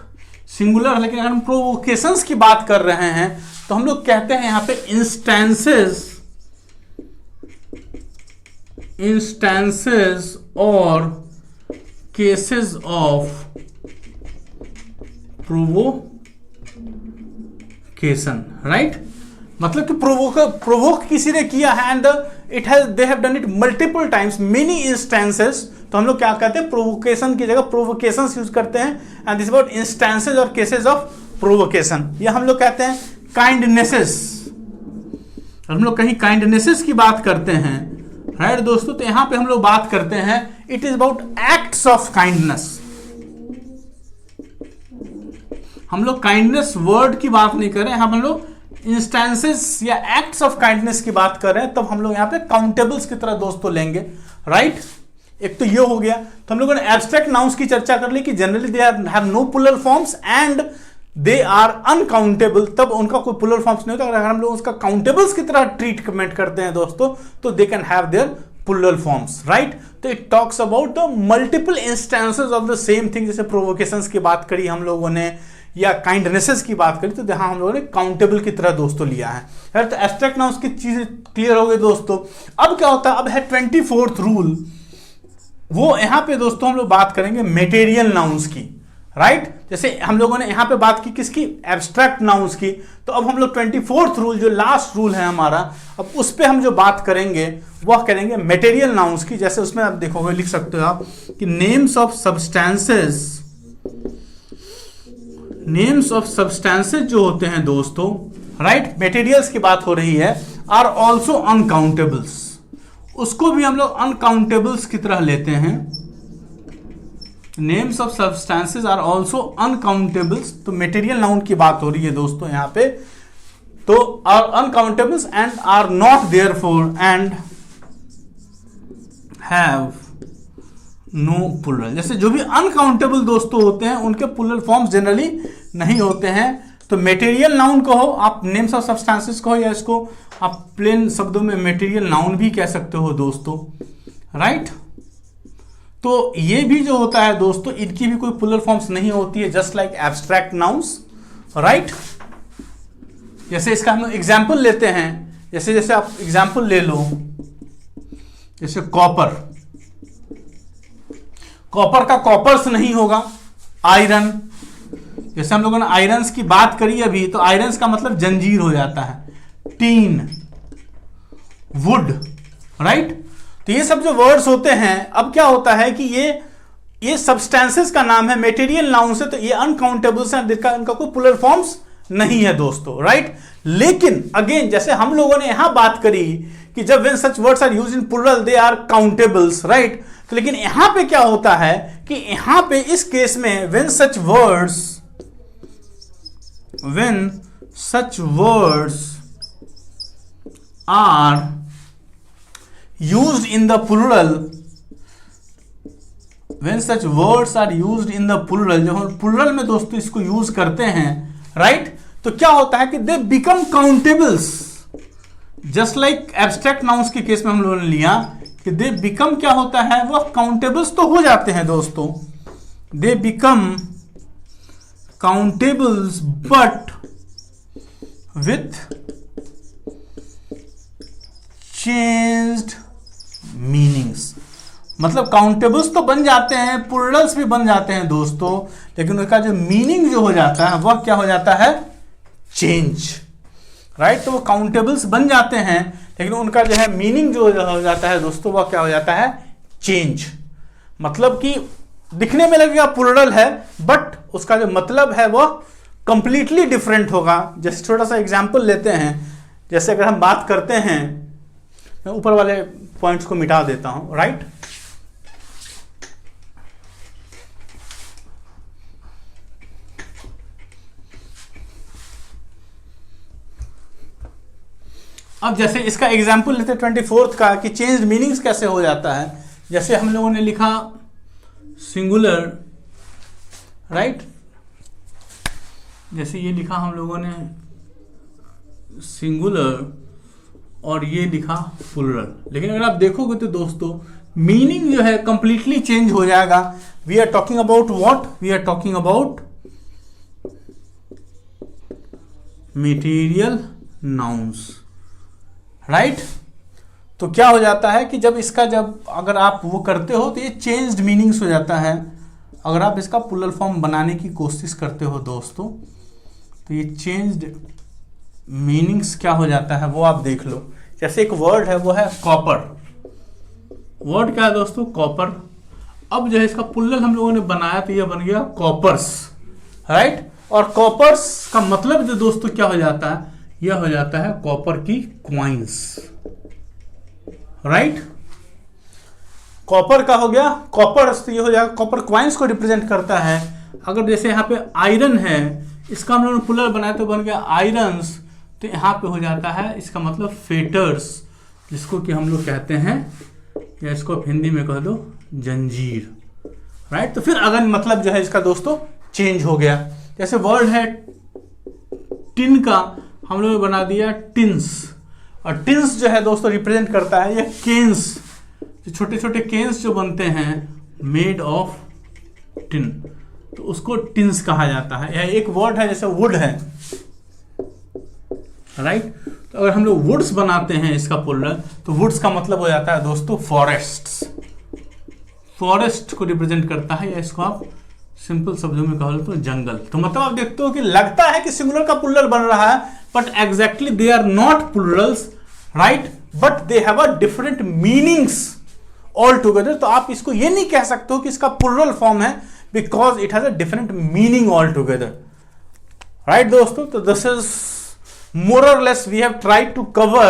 सिंगुलर है, लेकिन अगर हम प्रोवोकेशंस की बात कर रहे हैं तो हम लोग कहते हैं यहां पे इंस्टेंसेस और केसेस ऑफ प्रोवोकेशन, राइट। मतलब कि प्रोवोक किसी ने किया है and they have done it multiple times, many instances, तो हम लोग क्या कहते हैं प्रोवोकेशन की जगह प्रोवोकेशंस यूज करते हैं, एंड दिस अबाउट इंस्टेंसेस और केसेस ऑफ प्रोवोकेशन। या हम लोग कहते हैं काइंडनेसेस, हम लोग कहीं काइंडनेसेस की बात करते हैं, राइट दोस्तों, तो यहां पे हम लोग बात करते हैं it is about acts of kindness. हम लोग काइंडनेस वर्ड की बात नहीं कर रहे हैं, हम लोग इंस्टेंसेस या एक्ट्स ऑफ काइंडनेस की बात कर रहे हैं, तब हम लोग यहां पे काउंटेबल्स की तरह दोस्तों लेंगे, राइट। एक तो ये हो गया। तो हम लोगों ने एब्स्ट्रैक्ट नाउन्स की चर्चा कर ली कि generally they have no plural forms and they are uncountable, तब उनका कोई प्लूरल फॉर्म्स नहीं होता। अगर हम लोग उसका काउंटेबल्स की तरह ट्रीटमेंट करते हैं दोस्तों, तो they can have their plural forms, right. तो it talks about the multiple instances of the same thing. जैसे प्रोवोकेशंस की बात करी हम लोगों ने, या काइंडनेसेस की बात करी, तो यहाँ हम लोगों ने काउंटेबल की तरह दोस्तों लिया है। तो एब्स्ट्रैक्ट नाउन्स की चीजें क्लियर हो गई दोस्तों। अब क्या होता है, अब है 24th रूल। वो यहाँ पे दोस्तों हम लोग बात करेंगे मटेरियल नाउन्स की, राइट। जैसे हम लोगों ने यहाँ पे बात की किसकी, एब्स्ट्रैक्ट नाउन्स की। तो अब हम लोग 24th रूल, जो लास्ट रूल है हमारा, अब उस पे हम जो बात करेंगे वह करेंगे मटेरियल नाउन्स की। जैसे उसमें आप देखोगे, लिख सकते हो आप कि names of substances, names of substances जो होते हैं दोस्तों, राइट, मटेरियल्स की बात हो रही है, आर ऑल्सो अनकाउंटेबल्स। उसको भी हम लोग अनकाउंटेबल्स की तरह लेते हैं। Names of substances are also uncountables. तो मटेरियल नाउन की बात हो रही है दोस्तों यहाँ पे। तो are uncountables and are not therefore and have no plural. जैसे जो भी अनकाउंटेबल दोस्तों होते हैं उनके प्लूरल फॉर्म्स जनरली नहीं होते हैं। तो मटेरियल नाउन कहो आप, नेम्स ऑफ सब्सटेंसेस कहो, या इसको आप प्लेन शब्दों में मटेरियल नाउन भी कह सकते हो दोस्तों, राइट। तो ये भी जो होता है दोस्तों, इनकी भी कोई प्लूरल फॉर्म्स नहीं होती है, just like abstract nouns, right. जैसे इसका हम एग्जाम्पल लेते हैं, जैसे जैसे आप एग्जाम्पल ले लो, जैसे कॉपर, कॉपर का कॉपर्स नहीं होगा, आयरन। जैसे हम लोगों ने आयरन्स की बात करी अभी, तो आयरन्स का मतलब जंजीर हो जाता है। Tin, would, right. तो ये सब जो वर्ड्स होते हैं, अब क्या होता है कि ये सब्सटेंसेस का नाम है, मटेरियल नाउन से, तो ये अनकाउंटेबल्स हैं, इनका कोई प्लूरल फॉर्म्स नहीं है दोस्तों, राइट। लेकिन अगेन जैसे हम लोगों ने यहां बात करी कि जब when such words are used in plural they are countables, right. तो लेकिन यहां पे क्या होता है कि यहां पे इस केस में when such words are used in the plural, when such words are used in the plural, जब हम प्लूरल में दोस्तों इसको यूज करते हैं, राइट, तो क्या होता है कि they become countables. Just like abstract nouns के केस में हम लोगों ने लिया कि दे बिकम क्या होता है, वह काउंटेबल्स तो हो जाते हैं दोस्तों, they become countables but with changed meanings. मतलब काउंटेबल्स तो बन जाते हैं, प्लूरल्स भी बन जाते हैं दोस्तों, लेकिन उसका जो मीनिंग जो हो जाता है वह क्या हो जाता है, चेंज, राइट। तो वो काउंटेबल्स बन जाते हैं, लेकिन उनका जो है मीनिंग जो हो जाता है दोस्तों, वह क्या हो जाता है, चेंज। मतलब कि दिखने में लगेगा प्लूरल है, बट उसका जो मतलब है वह कंप्लीटली डिफरेंट होगा। जैसे छोटा सा एग्जाम्पल लेते हैं, जैसे अगर हम बात करते हैं, मैं ऊपर वाले पॉइंट्स को मिटा देता हूं, राइट। अब जैसे इसका एग्जाम्पल लेते हैं 24th का, कि चेंज मीनिंग्स कैसे हो जाता है। जैसे हम लोगों ने लिखा सिंगुलर, राइट, जैसे ये लिखा हम लोगों ने सिंगुलर और ये लिखा प्लूरल, लेकिन अगर आप देखोगे तो दोस्तों मीनिंग जो है कंप्लीटली चेंज हो जाएगा। We are talking about what, we are talking about material nouns, right. तो क्या हो जाता है कि जब इसका अगर आप वो करते हो तो ये चेंज्ड मीनिंग्स हो जाता है। अगर आप इसका प्लूरल फॉर्म बनाने की कोशिश करते हो दोस्तों, तो ये चेंज्ड मीनिंग्स क्या हो जाता है वो आप देख लो। जैसे एक वर्ड है, वो है कॉपर। वर्ड क्या है दोस्तों, कॉपर। अब जो है इसका प्लूरल हम लोगों ने बनाया तो ये बन गया कॉपर्स, राइट। और कॉपर्स का मतलब जो दोस्तों क्या हो जाता है, यह हो जाता है कॉपर की क्वाइंस, राइट। कॉपर का हो गया कॉपर्स, तो ये हो जाएगा कॉपर क्वाइंस को रिप्रेजेंट करता है। अगर जैसे यहाँ पे आयरन है, इसका हम लोगों ने प्लूरल बनाया तो बन गया आयरन्स, तो यहाँ पे हो जाता है इसका मतलब फेटर्स, जिसको कि हम लोग कहते हैं, या इसको आप हिंदी में कह दो जंजीर, राइट। तो फिर अगर मतलब जो है इसका दोस्तों चेंज हो गया। जैसे वर्ड है टिन का, हम लोग ने बना दिया टिन्स। और टिन्स जो है दोस्तों रिप्रेजेंट करता है ये केन्स, जो छोटे छोटे केन्स जो बनते हैं मेड ऑफ टिन, तो उसको टिन्स कहा जाता है। यह एक वर्ड है जैसे वुड है, राइट। तो अगर हम लोग वुड्स बनाते हैं इसका प्लुरल, तो वुड्स का मतलब हो जाता है दोस्तों फॉरेस्ट्स। फॉरेस्ट को रिप्रेजेंट करता है, या इसको आप सिंपल शब्दों में कहो तो जंगल। तो मतलब आप देखते हो कि लगता है कि सिंगुलर का प्लुरल बन रहा है, but exactly they are not plurals, right, but they have a different meanings all together. तो आप इसको ये नहीं कह सकते हो कि इसका प्लुरल फॉर्म है, because it has a different meaning all together, right दोस्तों। तो this is more or less we have tried to cover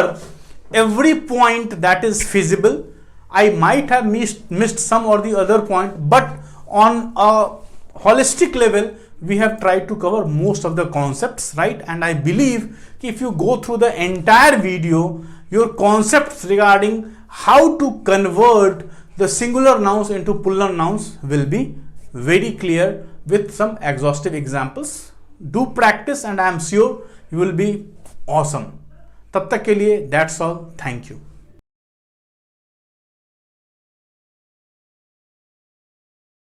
every point that is feasible. I might have missed some or the other point, but on a holistic level we have tried to cover most of the concepts, right? And I believe if you go through the entire video, your concepts regarding how to convert the singular nouns into plural nouns will be very clear with some exhaustive examples. Do practice and I am sure you will be awesome. तब तक के लिए that's all. Thank you.